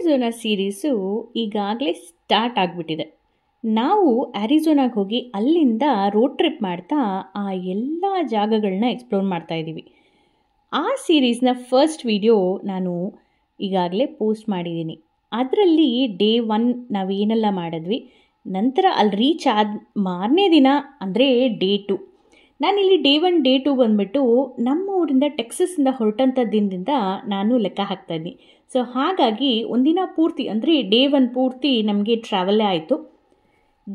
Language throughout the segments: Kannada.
ಆರಿಜೋನಾ ಸೀರೀಸು ಈಗಾಗಲೇ ಸ್ಟಾರ್ಟ್ ಆಗಿಬಿಟ್ಟಿದೆ. ನಾವು ಆರಿಜೋನಾಗೆ ಹೋಗಿ ಅಲ್ಲಿಂದ ರೋಡ್ ಟ್ರಿಪ್ ಮಾಡ್ತಾ ಆ ಎಲ್ಲ ಜಾಗಗಳನ್ನ ಎಕ್ಸ್ಪ್ಲೋರ್ ಮಾಡ್ತಾ ಇದ್ದೀವಿ. ಆ ಸೀರೀಸ್ನ ಫಸ್ಟ್ ವಿಡಿಯೋ ನಾನು ಈಗಾಗಲೇ ಪೋಸ್ಟ್ ಮಾಡಿದ್ದೀನಿ. ಅದರಲ್ಲಿ ಡೇ 1 ನಾವೇನೆಲ್ಲ ಮಾಡಿದ್ವಿ, ನಂತರ ಅಲ್ಲಿ ರೀಚ್ ಆದ ಮಾರನೇ ದಿನ ಅಂದರೆ ಡೇ 2. ನಾನಿಲ್ಲಿ ಡೇ 1 ಡೇ 2 ಬಂದುಬಿಟ್ಟು ನಮ್ಮ ಊರಿಂದ ಟೆಕ್ಸಸ್ಸಿಂದ ಹೊರಟಂಥ ದಿನದಿಂದ ನಾನು ಲೆಕ್ಕ ಹಾಕ್ತಾಯಿದ್ದೀನಿ. ಸೊ ಹಾಗಾಗಿ ಒಂದಿನ ಪೂರ್ತಿ ಅಂದರೆ ಡೇ 1 ಪೂರ್ತಿ ನಮಗೆ ಟ್ರಾವೆಲ್ಲೇ ಆಯಿತು.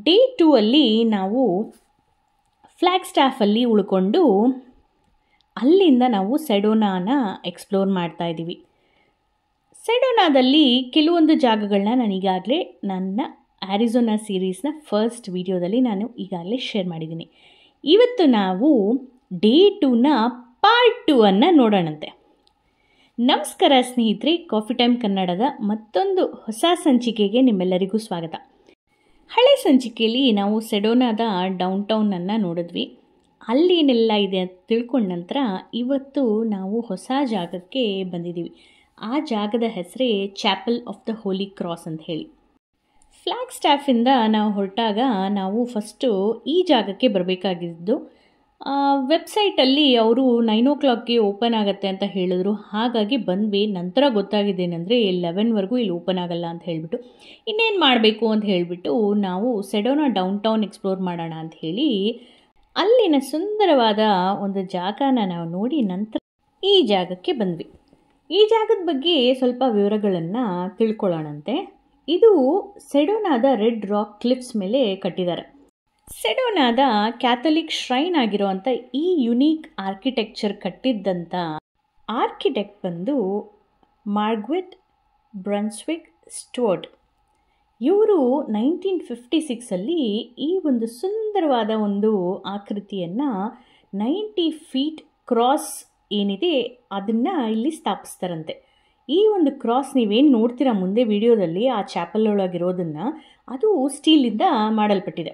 ಡೇ 2 ಅಲ್ಲಿ ನಾವು ಫ್ಲ್ಯಾಗ್ಸ್ಟಾಫಲ್ಲಿ ಉಳ್ಕೊಂಡು ಅಲ್ಲಿಂದ ನಾವು ಸೆಡೋನಾನ ಎಕ್ಸ್ಪ್ಲೋರ್ ಮಾಡ್ತಾಯಿದ್ದೀವಿ. ಸೆಡೋನಾದಲ್ಲಿ ಕೆಲವೊಂದು ಜಾಗಗಳನ್ನ ನಾನು ಈಗಾಗಲೇ ನನ್ನ ಆರಿಜೋನಾ ಸೀರೀಸ್ನ ಫಸ್ಟ್ ವಿಡಿಯೋದಲ್ಲಿ ನಾನು ಈಗಾಗಲೇ ಶೇರ್ ಮಾಡಿದ್ದೀನಿ. ಇವತ್ತು ನಾವು ಡೇ 2ನ ಪಾರ್ಟ್ 2 ನೋಡೋಣಂತೆ. ನಮಸ್ಕಾರ ಸ್ನೇಹಿತರೆ, ಕಾಫಿ ಟೈಮ್ ಕನ್ನಡದ ಮತ್ತೊಂದು ಹೊಸ ಸಂಚಿಕೆಗೆ ನಿಮ್ಮೆಲ್ಲರಿಗೂ ಸ್ವಾಗತ. ಹಳೆ ಸಂಚಿಕೆಯಲ್ಲಿ ನಾವು ಸೆಡೋನಾದ ಡೌನ್ ಟೌನನ್ನು ನೋಡಿದ್ವಿ. ಅಲ್ಲೇನೆಲ್ಲ ಇದೆ ಅಂತ ತಿಳ್ಕೊಂಡ ನಂತರ ಇವತ್ತು ನಾವು ಹೊಸ ಜಾಗಕ್ಕೆ ಬಂದಿದ್ದೀವಿ. ಆ ಜಾಗದ ಹೆಸರೇ chapel of the holy cross ಅಂತ ಹೇಳಿ. ಫ್ಲ್ಯಾಗ್ಸ್ಟಾಫಿಂದ ನಾವು ಹೊರಟಾಗ ನಾವು ಫಸ್ಟು ಈ ಜಾಗಕ್ಕೆ ಬರಬೇಕಾಗಿದ್ದು. ವೆಬ್ಸೈಟಲ್ಲಿ ಅವರು 9 o'clockಗೆ ಓಪನ್ ಆಗುತ್ತೆ ಅಂತ ಹೇಳಿದ್ರು. ಹಾಗಾಗಿ ಬಂದ್ವಿ. ನಂತರ ಗೊತ್ತಾಗಿದ್ದೇನೆಂದರೆ 11ವರೆಗೂ ಇಲ್ಲಿ ಓಪನ್ ಆಗಲ್ಲ ಅಂತ ಹೇಳಿಬಿಟ್ಟು ಇನ್ನೇನು ಮಾಡಬೇಕು ಅಂತ ಹೇಳಿಬಿಟ್ಟು ನಾವು ಸೆಡೋನಾ ಡೌನ್ ಟೌನ್ ಎಕ್ಸ್ಪ್ಲೋರ್ ಮಾಡೋಣ ಅಂತ ಹೇಳಿ ಅಲ್ಲಿನ ಸುಂದರವಾದ ಒಂದು ಜಾಗನ ನಾವು ನೋಡಿ ನಂತರ ಈ ಜಾಗಕ್ಕೆ ಬಂದ್ವಿ. ಈ ಜಾಗದ ಬಗ್ಗೆ ಸ್ವಲ್ಪ ವಿವರಗಳನ್ನು ತಿಳ್ಕೊಳ್ಳೋಣಂತೆ. ಇದು ಸೆಡೋನಾದ ರೆಡ್ ರಾಕ್ ಕ್ಲಿಫ್ಸ್ ಮೇಲೆ ಕಟ್ಟಿದ್ದಾರೆ. ಸೆಡೋನಾದ ಕ್ಯಾಥಲಿಕ್ ಶ್ರೈನ್ ಆಗಿರೋವಂಥ ಈ ಯುನೀಕ್ ಆರ್ಕಿಟೆಕ್ಚರ್ ಕಟ್ಟಿದ್ದಂಥ ಆರ್ಕಿಟೆಕ್ಟ್ ಬಂದು ಮಾರ್ಗ್ರೆಟ್ ಬ್ರನ್ಸ್ವಿಕ್ ಸ್ಟುವರ್ಟ್. ಇವರು 1956ಅಲ್ಲಿ ಈ ಒಂದು ಸುಂದರವಾದ ಒಂದು ಆಕೃತಿಯನ್ನು 90 feet ಕ್ರಾಸ್ ಏನಿದೆ ಅದನ್ನು ಇಲ್ಲಿ ಸ್ಥಾಪಿಸ್ತಾರಂತೆ. ಈ ಒಂದು ಕ್ರಾಸ್ ನೀವೇನು ನೋಡ್ತೀರಾ ಮುಂದೆ ವಿಡಿಯೋದಲ್ಲಿ ಆ ಚಾಪಲ್ ಒಳಗಿರೋದನ್ನು, ಅದು ಸ್ಟೀಲಿಂದ ಮಾಡಲ್ಪಟ್ಟಿದೆ.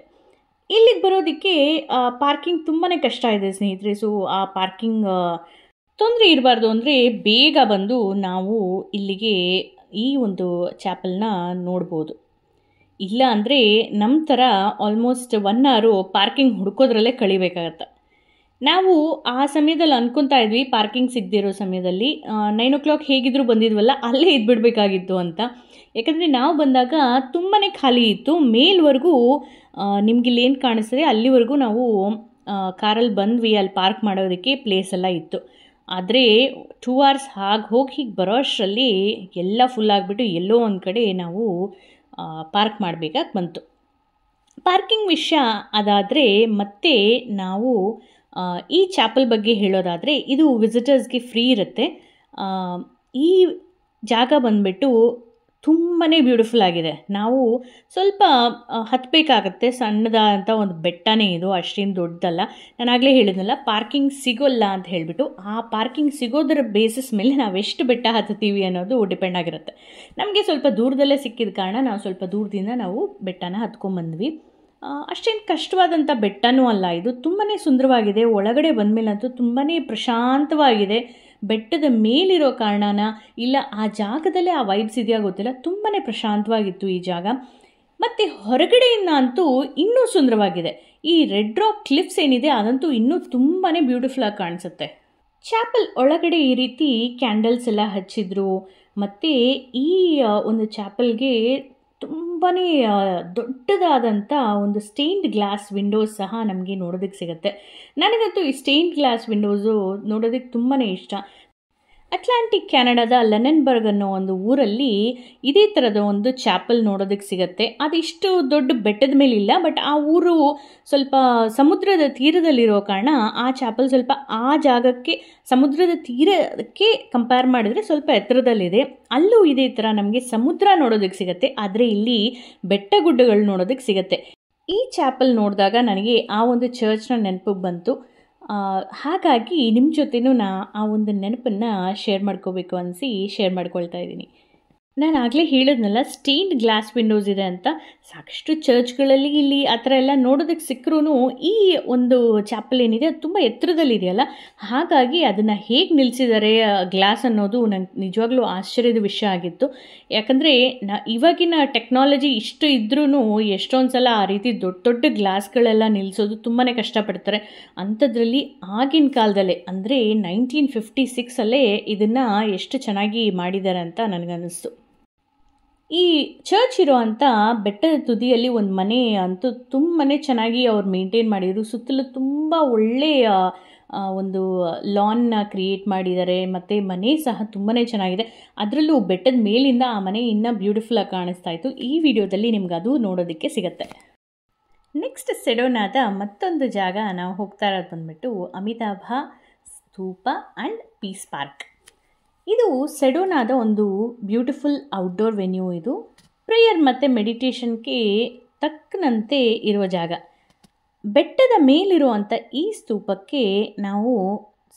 ಇಲ್ಲಿಗೆ ಬರೋದಕ್ಕೆ ಪಾರ್ಕಿಂಗ್ ತುಂಬಾ ಕಷ್ಟ ಇದೆ ಸ್ನೇಹಿತರೆ. ಸೊ ಆ ಪಾರ್ಕಿಂಗ್ ತೊಂದರೆ ಇರಬಾರ್ದು ಅಂದರೆ ಬೇಗ ಬಂದು ನಾವು ಇಲ್ಲಿಗೆ ಈ ಒಂದು ಚಾಪಲ್ನ ನೋಡ್ಬೋದು. ಇಲ್ಲ ಅಂದರೆ ನಮ್ಮ ಥರ ಆಲ್ಮೋಸ್ಟ್ 1 hour ಪಾರ್ಕಿಂಗ್ ಹುಡ್ಕೋದ್ರಲ್ಲೇ ಕಳಿಬೇಕಾಗತ್ತೆ. ನಾವು ಆ ಸಮಯದಲ್ಲಿ ಅಂದ್ಕೊತಾ ಇದ್ವಿ ಪಾರ್ಕಿಂಗ್ ಸಿಗದಿರೋ ಸಮಯದಲ್ಲಿ 9 o'clock ಹೇಗಿದ್ರೂ ಬಂದಿದ್ವಲ್ಲ ಅಲ್ಲೇ ಇದ್ಬಿಡಬೇಕಾಗಿತ್ತು ಅಂತ. ಯಾಕಂದರೆ ನಾವು ಬಂದಾಗ ತುಂಬಾ ಖಾಲಿ ಇತ್ತು. ಮೇಲ್ವರೆಗೂ ನಿಮಗಿಲ್ಲೇನು ಕಾಣಿಸ್ತದೆ ಅಲ್ಲಿವರೆಗೂ ನಾವು ಕಾರಲ್ಲಿ ಬಂದ್ವಿ. ಅಲ್ಲಿ ಪಾರ್ಕ್ ಮಾಡೋದಕ್ಕೆ ಪ್ಲೇಸ್ ಎಲ್ಲ ಇತ್ತು. ಆದರೆ 2 hours ಹಾಗೆ ಹೋಗಿ ಹೀಗೆ ಬರೋ ಅಷ್ಟರಲ್ಲಿ ಎಲ್ಲ ಫುಲ್ ಆಗಿಬಿಟ್ಟು ಎಲ್ಲೋ ಒಂದು ಕಡೆ ನಾವು ಪಾರ್ಕ್ ಮಾಡಬೇಕಾಗಿ ಬಂತು. ಪಾರ್ಕಿಂಗ್ ವಿಷಯ ಅದಾದರೆ ಮತ್ತೆ ನಾವು ಈ ಚಾಪಲ್ ಬಗ್ಗೆ ಹೇಳೋದಾದರೆ ಇದು ವಿಸಿಟರ್ಸ್ಗೆ ಫ್ರೀ ಇರುತ್ತೆ. ಈ ಜಾಗ ಬಂದುಬಿಟ್ಟು ತುಂಬಾ ಬ್ಯೂಟಿಫುಲ್ ಆಗಿದೆ. ನಾವು ಸ್ವಲ್ಪ ಹತ್ತಬೇಕಾಗತ್ತೆ. ಸಣ್ಣದಾದಂಥ ಒಂದು ಬೆಟ್ಟನೇ ಇದು, ಅಷ್ಟೇನು ದೊಡ್ಡದಲ್ಲ. ನಾನು ಆಗಲೇ ಹೇಳಿದ್ನಲ್ಲ ಪಾರ್ಕಿಂಗ್ ಸಿಗೋಲ್ಲ ಅಂತ ಹೇಳಿಬಿಟ್ಟು. ಆ ಪಾರ್ಕಿಂಗ್ ಸಿಗೋದರ ಬೇಸಿಸ್ ಮೇಲೆ ನಾವು ಎಷ್ಟು ಬೆಟ್ಟ ಹತ್ತೀವಿ ಅನ್ನೋದು ಡಿಪೆಂಡ್ ಆಗಿರುತ್ತೆ. ನಮಗೆ ಸ್ವಲ್ಪ ದೂರದಲ್ಲೇ ಸಿಕ್ಕಿದ ಕಾರಣ ನಾವು ಸ್ವಲ್ಪ ದೂರದಿಂದ ನಾವು ಬೆಟ್ಟನ ಹತ್ಕೊಂಡ್ಬಂದ್ವಿ. ಅಷ್ಟೇನು ಕಷ್ಟವಾದಂಥ ಬೆಟ್ಟನೂ ಅಲ್ಲ, ಇದು ತುಂಬಾ ಸುಂದರವಾಗಿದೆ. ಒಳಗಡೆ ಬಂದಮೇಲಂತೂ ತುಂಬಾ ಪ್ರಶಾಂತವಾಗಿದೆ. ಬೆಟ್ಟದ ಮೇಲಿರೋ ಕಾರಣನ ಇಲ್ಲ ಆ ಜಾಗದಲ್ಲೇ ಆ ವೈಬ್ಸ್ ಇದೆಯಾ ಗೊತ್ತಿಲ್ಲ, ತುಂಬಾ ಪ್ರಶಾಂತವಾಗಿತ್ತು ಈ ಜಾಗ. ಮತ್ತು ಹೊರಗಡೆಯಿಂದ ಅಂತೂ ಇನ್ನೂ ಸುಂದರವಾಗಿದೆ. ಈ ರೆಡ್ ರಾಕ್ ಕ್ಲಿಫ್ಸ್ ಏನಿದೆ ಅದಂತೂ ಇನ್ನೂ ತುಂಬಾ ಬ್ಯೂಟಿಫುಲ್ಲಾಗಿ ಕಾಣಿಸುತ್ತೆ. ಚಾಪಲ್ ಒಳಗಡೆ ಈ ರೀತಿ ಕ್ಯಾಂಡಲ್ಸ್ ಎಲ್ಲ ಹಚ್ಚಿದ್ರು. ಮತ್ತು ಈ ಒಂದು ಚಾಪಲ್ಗೆ ತುಂಬಾ ದೊಡ್ಡದಾದಂಥ ಒಂದು ಸ್ಟೇನ್ಡ್ ಗ್ಲಾಸ್ ವಿಂಡೋಸ್ ಸಹ ನಮಗೆ ನೋಡೋದಕ್ಕೆ ಸಿಗುತ್ತೆ. ನನಗಂತೂ ಈ ಸ್ಟೇನ್ಡ್ ಗ್ಲಾಸ್ ವಿಂಡೋಸು ನೋಡೋದಕ್ಕೆ ತುಂಬಾ ಇಷ್ಟ. ಅಟ್ಲಾಂಟಿಕ್ ಕ್ಯಾನಡಾದ ಲನೆನ್ಬರ್ಗ್ ಅನ್ನೋ ಒಂದು ಊರಲ್ಲಿ ಇದೇ ಥರದ ಒಂದು ಚಾಪಲ್ ನೋಡೋದಕ್ಕೆ ಸಿಗುತ್ತೆ. ಅದಿಷ್ಟು ದೊಡ್ಡ ಬೆಟ್ಟದ ಮೇಲಿಲ್ಲ, ಬಟ್ ಆ ಊರು ಸ್ವಲ್ಪ ಸಮುದ್ರದ ತೀರದಲ್ಲಿರೋ ಕಾರಣ ಆ ಚಾಪಲ್ ಸ್ವಲ್ಪ ಆ ಜಾಗಕ್ಕೆ ಸಮುದ್ರದ ತೀರಕ್ಕೆ ಕಂಪೇರ್ ಮಾಡಿದರೆ ಸ್ವಲ್ಪ ಎತ್ತರದಲ್ಲಿದೆ. ಅಲ್ಲೂ ಇದೇ ಥರ ನಮಗೆ ಸಮುದ್ರ ನೋಡೋದಕ್ಕೆ ಸಿಗುತ್ತೆ, ಆದರೆ ಇಲ್ಲಿ ಬೆಟ್ಟ ಗುಡ್ಡಗಳು ನೋಡೋದಕ್ಕೆ ಸಿಗುತ್ತೆ. ಈ ಚಾಪಲ್ ನೋಡಿದಾಗ ನನಗೆ ಆ ಒಂದು ಚರ್ಚ್ನ ನೆನಪಿಗೆ ಬಂತು. ಹಾಗಾಗಿ ನಿಮ್ಮ ಜೊತೆನೂ ಆ ಒಂದು ನೆನಪನ್ನು ಶೇರ್ ಮಾಡ್ಕೋಬೇಕು ಅನಿಸಿ ಶೇರ್ ಮಾಡ್ಕೊಳ್ತಾ ಇದ್ದೀನಿ. ನಾನು ಆಗಲೇ ಹೇಳಿದ್ನಲ್ಲ ಸ್ಟೇನ್ಡ್ ಗ್ಲಾಸ್ ವಿಂಡೋಸ್ ಇದೆ ಅಂತ. ಸಾಕಷ್ಟು ಚರ್ಚ್ಗಳಲ್ಲಿ ಇಲ್ಲಿ ಆ ಥರ ಎಲ್ಲ ನೋಡೋದಕ್ಕೆ ಸಿಕ್ಕರೂ ಈ ಒಂದು ಚಾಪಲ್ ಏನಿದೆ ಅದು ತುಂಬ ಎತ್ತರದಲ್ಲಿದೆಯಲ್ಲ, ಹಾಗಾಗಿ ಅದನ್ನು ಹೇಗೆ ನಿಲ್ಲಿಸಿದ್ದಾರೆ ಗ್ಲಾಸ್ ಅನ್ನೋದು ನಂಗೆ ನಿಜವಾಗ್ಲೂ ಆಶ್ಚರ್ಯದ ವಿಷಯ ಆಗಿತ್ತು. ಯಾಕಂದರೆ ಇವಾಗಿನ ಟೆಕ್ನಾಲಜಿ ಇಷ್ಟು ಇದ್ರೂ ಎಷ್ಟೊಂದು ಸಲ ಆ ರೀತಿ ದೊಡ್ಡ ದೊಡ್ಡ ಗ್ಲಾಸ್ಗಳೆಲ್ಲ ನಿಲ್ಲಿಸೋದು ತುಂಬಾ ಕಷ್ಟಪಡ್ತಾರೆ. ಅಂಥದ್ರಲ್ಲಿ ಆಗಿನ ಕಾಲದಲ್ಲೇ ಅಂದರೆ 1956 ಇದನ್ನು ಎಷ್ಟು ಚೆನ್ನಾಗಿ ಮಾಡಿದ್ದಾರೆ ಅಂತ ನನಗನ್ನಿಸ್ತು. ಈ ಚರ್ಚ್ ಇರೋ ಅಂಥ ಬೆಟ್ಟದ ತುದಿಯಲ್ಲಿ ಒಂದು ಮನೆ ಅಂತೂ ತುಂಬಾ ಚೆನ್ನಾಗಿ ಅವ್ರು ಮೇಂಟೈನ್ ಮಾಡಿದರು. ಸುತ್ತಲೂ ತುಂಬ ಒಳ್ಳೆಯ ಒಂದು ಲಾನ್ನ ಕ್ರಿಯೇಟ್ ಮಾಡಿದ್ದಾರೆ ಮತ್ತು ಮನೆ ಸಹ ತುಂಬಾ ಚೆನ್ನಾಗಿದೆ. ಅದರಲ್ಲೂ ಬೆಟ್ಟದ ಮೇಲಿಂದ ಆ ಮನೆ ಇನ್ನೂ ಬ್ಯೂಟಿಫುಲ್ಲಾಗಿ ಕಾಣಿಸ್ತಾ ಇತ್ತು. ಈ ವಿಡಿಯೋದಲ್ಲಿ ನಿಮ್ಗೆ ಅದು ನೋಡೋದಕ್ಕೆ ಸಿಗುತ್ತೆ. ನೆಕ್ಸ್ಟ್ ಸೆಡೋನಾದ ಮತ್ತೊಂದು ಜಾಗ ನಾವು ಹೋಗ್ತಾ ಇರೋದು ಬಂದುಬಿಟ್ಟು ಅಮಿತಾಭ ಸ್ತೂಪ ಆ್ಯಂಡ್ ಪೀಸ್ ಪಾರ್ಕ್. ಇದು ಸೆಡೋನಾದ ಒಂದು ಬ್ಯೂಟಿಫುಲ್ ಔಟ್ಡೋರ್ ವೆನ್ಯೂ. ಇದು ಪ್ರೇಯರ್ ಮತ್ತು ಮೆಡಿಟೇಷನ್ಗೆ ತಕ್ಕನಂತೆ ಇರುವ ಜಾಗ. ಬೆಟ್ಟದ ಮೇಲಿರುವಂಥ ಈ ಸ್ತೂಪಕ್ಕೆ ನಾವು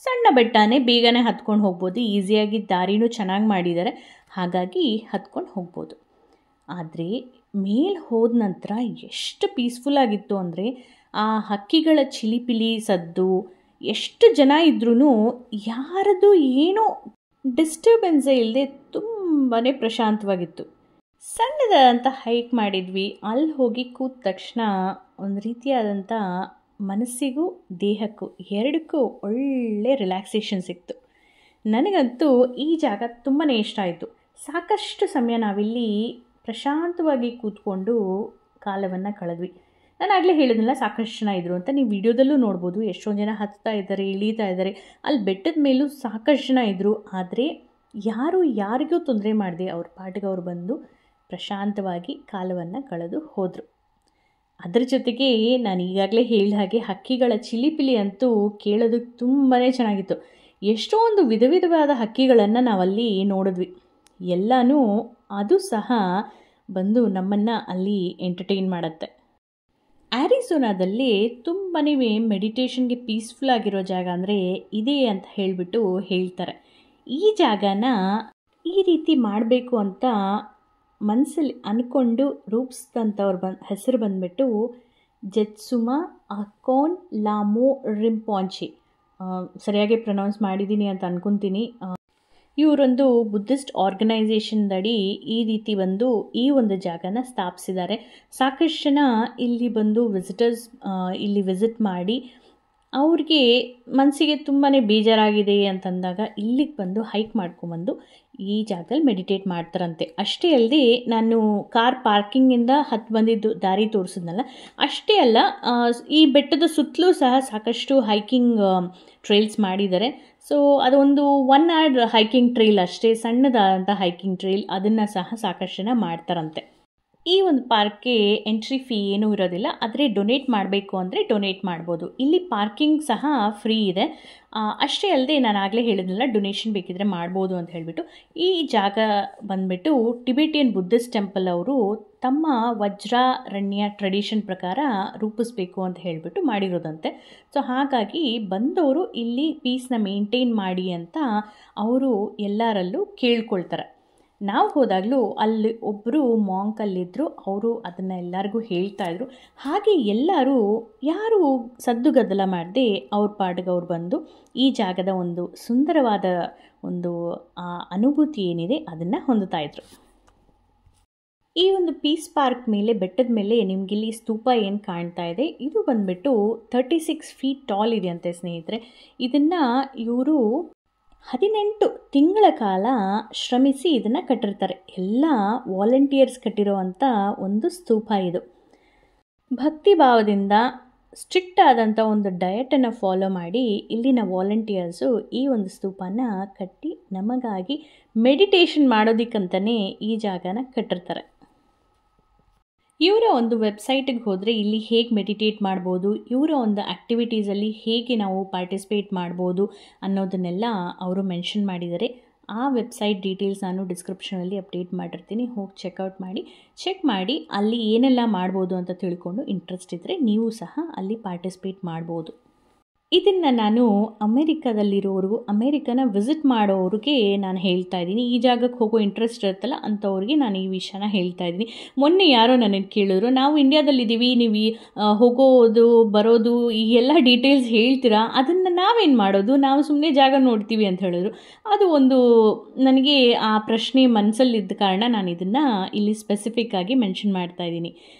ಸಣ್ಣ ಬೆಟ್ಟನೇ ಬೇಗನೆ ಹತ್ಕೊಂಡು ಹೋಗ್ಬೋದು. ಈಸಿಯಾಗಿ ದಾರಿನೂ ಚೆನ್ನಾಗಿ ಮಾಡಿದ್ದಾರೆ, ಹಾಗಾಗಿ ಹತ್ಕೊಂಡು ಹೋಗ್ಬೋದು. ಆದರೆ ಮೇಲೆ ಹೋದ ನಂತರ ಎಷ್ಟು ಪೀಸ್ಫುಲ್ಲಾಗಿತ್ತು ಅಂದರೆ ಆ ಹಕ್ಕಿಗಳ ಚಿಲಿಪಿಲಿ ಸದ್ದು, ಎಷ್ಟು ಜನ ಇದ್ರೂ ಯಾರದು ಏನೋ ಡಿಸ್ಟರ್ಬೆನ್ಸೇ ಇಲ್ಲದೆ ತುಂಬಾ ಪ್ರಶಾಂತವಾಗಿತ್ತು. ಸಣ್ಣದಾದಂಥ ಹೈಕ್ ಮಾಡಿದ್ವಿ. ಅಲ್ಲಿ ಹೋಗಿ ಕೂತ ತಕ್ಷಣ ಒಂದು ರೀತಿಯಾದಂಥ ಮನಸ್ಸಿಗೂ ದೇಹಕ್ಕೂ ಎರಡಕ್ಕೂ ಒಳ್ಳೆ ರಿಲ್ಯಾಕ್ಸೇಷನ್ ಸಿಕ್ತು. ನನಗಂತೂ ಈ ಜಾಗ ತುಂಬಾ ಇಷ್ಟ ಆಯಿತು. ಸಾಕಷ್ಟು ಸಮಯ ನಾವಿಲ್ಲಿ ಪ್ರಶಾಂತವಾಗಿ ಕೂತ್ಕೊಂಡು ಕಾಲವನ್ನು ಕಳೆದ್ವಿ. ನಾನು ಆಗಲೇ ಹೇಳಿದ್ನಲ್ಲ ಸಾಕಷ್ಟು ಜನ ಇದ್ದರು ಅಂತ. ನೀವು ವಿಡಿಯೋದಲ್ಲೂ ನೋಡ್ಬೋದು ಎಷ್ಟೊಂದು ಜನ ಹತ್ತಾ ಇದ್ದಾರೆ, ಇಳೀತಾ ಇದ್ದಾರೆ. ಅಲ್ಲಿ ಬೆಟ್ಟದ ಮೇಲೂ ಸಾಕಷ್ಟು ಜನ ಇದ್ದರು. ಆದರೆ ಯಾರಿಗೂ ತೊಂದರೆ ಮಾಡದೆ ಅವ್ರ ಪಾಟಿಗೆ ಅವ್ರು ಬಂದು ಪ್ರಶಾಂತವಾಗಿ ಕಾಲವನ್ನು ಕಳೆದು ಹೋದರು. ಅದರ ಜೊತೆಗೆ ನಾನು ಈಗಾಗಲೇ ಹೇಳಿದ ಹಾಗೆ ಹಕ್ಕಿಗಳ ಚಿಲಿಪಿಲಿ ಅಂತೂ ಕೇಳೋದಕ್ಕೆ ತುಂಬಾ ಚೆನ್ನಾಗಿತ್ತು. ಎಷ್ಟೊಂದು ವಿಧ ವಿಧವಾದ ಹಕ್ಕಿಗಳನ್ನು ನಾವಲ್ಲಿ ನೋಡಿದ್ವಿ. ಎಲ್ಲನೂ ಅದು ಸಹ ಬಂದು ನಮ್ಮನ್ನು ಅಲ್ಲಿ ಎಂಟರ್ಟೈನ್ ಮಾಡುತ್ತೆ. ಆರಿಜೋನಾದಲ್ಲಿ ತುಂಬಾ ಮೆಡಿಟೇಷನ್ಗೆ ಪೀಸ್ಫುಲ್ ಆಗಿರೋ ಜಾಗ ಅಂದರೆ ಇದೇ ಅಂತ ಹೇಳಿಬಿಟ್ಟು ಹೇಳ್ತಾರೆ. ಈ ಜಾಗನ ಈ ರೀತಿ ಮಾಡಬೇಕು ಅಂತ ಮನಸ್ಸಲ್ಲಿ ಅಂದ್ಕೊಂಡು ರೂಪಿಸಿದಂಥವ್ರ ಹೆಸರು ಬಂದುಬಿಟ್ಟು ಜೆತ್ಸುಮಾ ಅಕೋನ್ ಲಾಮೋ ರಿಂಪಾಂಚೆ. ಸರಿಯಾಗಿ ಪ್ರೊನೌನ್ಸ್ ಮಾಡಿದ್ದೀನಿ ಅಂತ ಅಂದ್ಕೊತೀನಿ. ಇವರೊಂದು ಬುದ್ಧಿಸ್ಟ್ ಆರ್ಗನೈಸೇಷನ್ದಡಿ ಈ ರೀತಿ ಬಂದು ಈ ಒಂದು ಜಾಗನ ಸ್ಥಾಪಿಸಿದ್ದಾರೆ. ಸಾಕಷ್ಟು ಜನ ಇಲ್ಲಿ ಬಂದು ವಿಸಿಟರ್ಸ್ ಇಲ್ಲಿ ವಿಸಿಟ್ ಮಾಡಿ ಅವ್ರಿಗೆ ಮನಸ್ಸಿಗೆ ತುಂಬಾ ಬೇಜಾರಾಗಿದೆ ಅಂತಂದಾಗ ಇಲ್ಲಿಗೆ ಬಂದು ಹೈಕ್ ಮಾಡ್ಕೊಂಬಂದು ಈ ಜಾಗದಲ್ಲಿ ಮೆಡಿಟೇಟ್ ಮಾಡ್ತಾರಂತೆ. ಅಷ್ಟೇ ಅಲ್ಲದೆ ನಾನು ಕಾರ್ ಪಾರ್ಕಿಂಗಿಂದ ಹತ್ತು ಬಂದಿದ್ದು ದಾರಿ ತೋರಿಸಿದ್ನಲ್ಲ, ಅಷ್ಟೇ ಅಲ್ಲ ಈ ಬೆಟ್ಟದ ಸುತ್ತಲೂ ಸಹ ಸಾಕಷ್ಟು ಹೈಕಿಂಗ್ ಟ್ರೈಲ್ಸ್ ಮಾಡಿದ್ದಾರೆ. ಸೊ ಅದೊಂದು 1 hour ಹೈಕಿಂಗ್ ಟ್ರೈಲ್ ಅಷ್ಟೇ, ಸಣ್ಣದಾದಂಥ ಹೈಕಿಂಗ್ ಟ್ರೈಲ್, ಅದನ್ನು ಸಹ ಸಾಕಷ್ಟು ಜನ ಮಾಡ್ತಾರಂತೆ. ಈ ಒಂದು ಪಾರ್ಕ್ಗೆ ಎಂಟ್ರಿ ಫೀ ಏನೂ ಇರೋದಿಲ್ಲ, ಆದರೆ ಡೊನೇಟ್ ಮಾಡಬೇಕು ಅಂದರೆ ಡೊನೇಟ್ ಮಾಡ್ಬೋದು. ಇಲ್ಲಿ ಪಾರ್ಕಿಂಗ್ ಸಹ ಫ್ರೀ ಇದೆ. ಅಷ್ಟೇ ಅಲ್ಲದೆ ನಾನು ಆಗಲೇ ಹೇಳಿದ್ನಲ್ಲ ಡೊನೇಷನ್ ಬೇಕಿದ್ರೆ ಮಾಡ್ಬೋದು ಅಂತ ಹೇಳಿಬಿಟ್ಟು. ಈ ಜಾಗ ಬಂದುಬಿಟ್ಟು ಟಿಬೆಟಿಯನ್ ಬುದ್ಧಿಸ್ಟ್ ಟೆಂಪಲ್ ಅವರು ತಮ್ಮ ವಜ್ರಾರಣ್ಯ ಟ್ರೆಡಿಷನ್ ಪ್ರಕಾರ ರೂಪಿಸ್ಬೇಕು ಅಂತ ಹೇಳಿಬಿಟ್ಟು ಮಾಡಿರೋದಂತೆ. ಸೊ ಹಾಗಾಗಿ ಬಂದವರು ಇಲ್ಲಿ ಪೀಸ್ನ ಮೇಂಟೈನ್ ಮಾಡಿ ಅಂತ ಅವರು ಎಲ್ಲರಲ್ಲೂ ಕೇಳ್ಕೊಳ್ತಾರೆ. ನಾವು ಹೋದಾಗಲೂ ಅಲ್ಲಿ ಒಬ್ಬರು ಮಾಂಕ್ ಅಲ್ಲಿದ್ದರು, ಅವರು ಅದನ್ನು ಎಲ್ಲರಿಗೂ ಹೇಳ್ತಾಯಿದ್ರು. ಹಾಗೆ ಎಲ್ಲರೂ ಯಾರು ಸದ್ದು ಗದ್ದಲ ಮಾಡದೆ ಅವ್ರ ಪಾಡಿಗೆ ಅವ್ರು ಬಂದು ಈ ಜಾಗದ ಒಂದು ಸುಂದರವಾದ ಒಂದು ಅನುಭೂತಿ ಏನಿದೆ ಅದನ್ನು ಹೊಂದುತ್ತಾಯಿದ್ರು. ಈ ಒಂದು ಪೀಸ್ ಪಾರ್ಕ್ ಮೇಲೆ ಬೆಟ್ಟದ ಮೇಲೆ ನಿಮಗಿಲ್ಲಿ ಸ್ತೂಪ ಏನು ಕಾಣ್ತಾ ಇದೆ, ಇದು ಬಂದುಬಿಟ್ಟು 36 feet ಟಾಲ್ ಇದೆ ಅಂತೆ ಸ್ನೇಹಿತರೆ. ಇದನ್ನು ಇವರು 18 ತಿಂಗಳ ಕಾಲ ಶ್ರಮಿಸಿ ಇದನ್ನು ಕಟ್ಟಿರ್ತಾರೆ. ಎಲ್ಲ ವಾಲಂಟಿಯರ್ಸ್ ಕಟ್ಟಿರೋವಂಥ ಒಂದು ಸ್ತೂಪ ಇದು. ಭಕ್ತಿ ಭಾವದಿಂದ ಸ್ಟ್ರಿಕ್ಟ್ ಆದಂಥ ಒಂದು ಡಯಟನ್ನು ಫಾಲೋ ಮಾಡಿ ಇಲ್ಲಿನ ವಾಲಂಟಿಯರ್ಸು ಈ ಒಂದು ಸ್ತೂಪನ ಕಟ್ಟಿ ನಮಗಾಗಿ ಮೆಡಿಟೇಷನ್ ಮಾಡೋದಕ್ಕಂತಲೇ ಈ ಜಾಗನ ಕಟ್ಟಿರ್ತಾರೆ. ಇವರ ಒಂದು ವೆಬ್ಸೈಟಿಗೆ ಹೋದರೆ ಇಲ್ಲಿ ಹೇಗೆ ಮೆಡಿಟೇಟ್ ಮಾಡ್ಬೋದು, ಇವರ ಒಂದು ಆ್ಯಕ್ಟಿವಿಟೀಸಲ್ಲಿ ಹೇಗೆ ನಾವು ಪಾರ್ಟಿಸಿಪೇಟ್ ಮಾಡ್ಬೋದು ಅನ್ನೋದನ್ನೆಲ್ಲ ಅವರು ಮೆನ್ಷನ್ ಮಾಡಿದ್ದಾರೆ. ಆ ವೆಬ್ಸೈಟ್ ಡೀಟೇಲ್ಸ್ ನಾನು ಡಿಸ್ಕ್ರಿಪ್ಷನಲ್ಲಿ ಅಪ್ಡೇಟ್ ಮಾಡಿರ್ತೀನಿ, ಹೋಗಿ ಚೆಕ್ ಮಾಡಿ ಅಲ್ಲಿ ಏನೆಲ್ಲ ಮಾಡ್ಬೋದು ಅಂತ ತಿಳ್ಕೊಂಡು ಇಂಟ್ರೆಸ್ಟ್ ಇದ್ದರೆ ನೀವು ಸಹ ಅಲ್ಲಿ ಪಾರ್ಟಿಸಿಪೇಟ್ ಮಾಡ್ಬೋದು. ಇದನ್ನು ನಾನು ಅಮೇರಿಕಾದಲ್ಲಿರೋರಿಗೂ ಅಮೇರಿಕನ ವಿಸಿಟ್ ಮಾಡೋರಿಗೆ ನಾನು ಹೇಳ್ತಾ ಇದ್ದೀನಿ. ಈ ಜಾಗಕ್ಕೆ ಹೋಗೋ ಇಂಟ್ರೆಸ್ಟ್ ಇರುತ್ತಲ್ಲ ಅಂಥವ್ರಿಗೆ ನಾನು ಈ ವಿಷಯನ ಹೇಳ್ತಾ ಇದ್ದೀನಿ. ಮೊನ್ನೆ ಯಾರೋ ನನಗೆ ಕೇಳಿದ್ರು, ನಾವು ಇಂಡಿಯಾದಲ್ಲಿದ್ದೀವಿ, ನೀವು ಹೋಗೋದು ಬರೋದು ಈ ಎಲ್ಲ ಡೀಟೇಲ್ಸ್ ಹೇಳ್ತೀರಾ, ಅದನ್ನು ನಾವೇನು ಮಾಡೋದು, ನಾವು ಸುಮ್ಮನೆ ಜಾಗ ನೋಡ್ತೀವಿ ಅಂತ ಹೇಳಿದ್ರು. ಅದು ಒಂದು ನನಗೆ ಆ ಪ್ರಶ್ನೆ ಮನಸ್ಸಲ್ಲಿದ್ದ ಕಾರಣ ನಾನು ಇದನ್ನು ಇಲ್ಲಿ ಸ್ಪೆಸಿಫಿಕ್ ಆಗಿ ಮೆನ್ಷನ್ ಮಾಡ್ತಾ ಇದ್ದೀನಿ.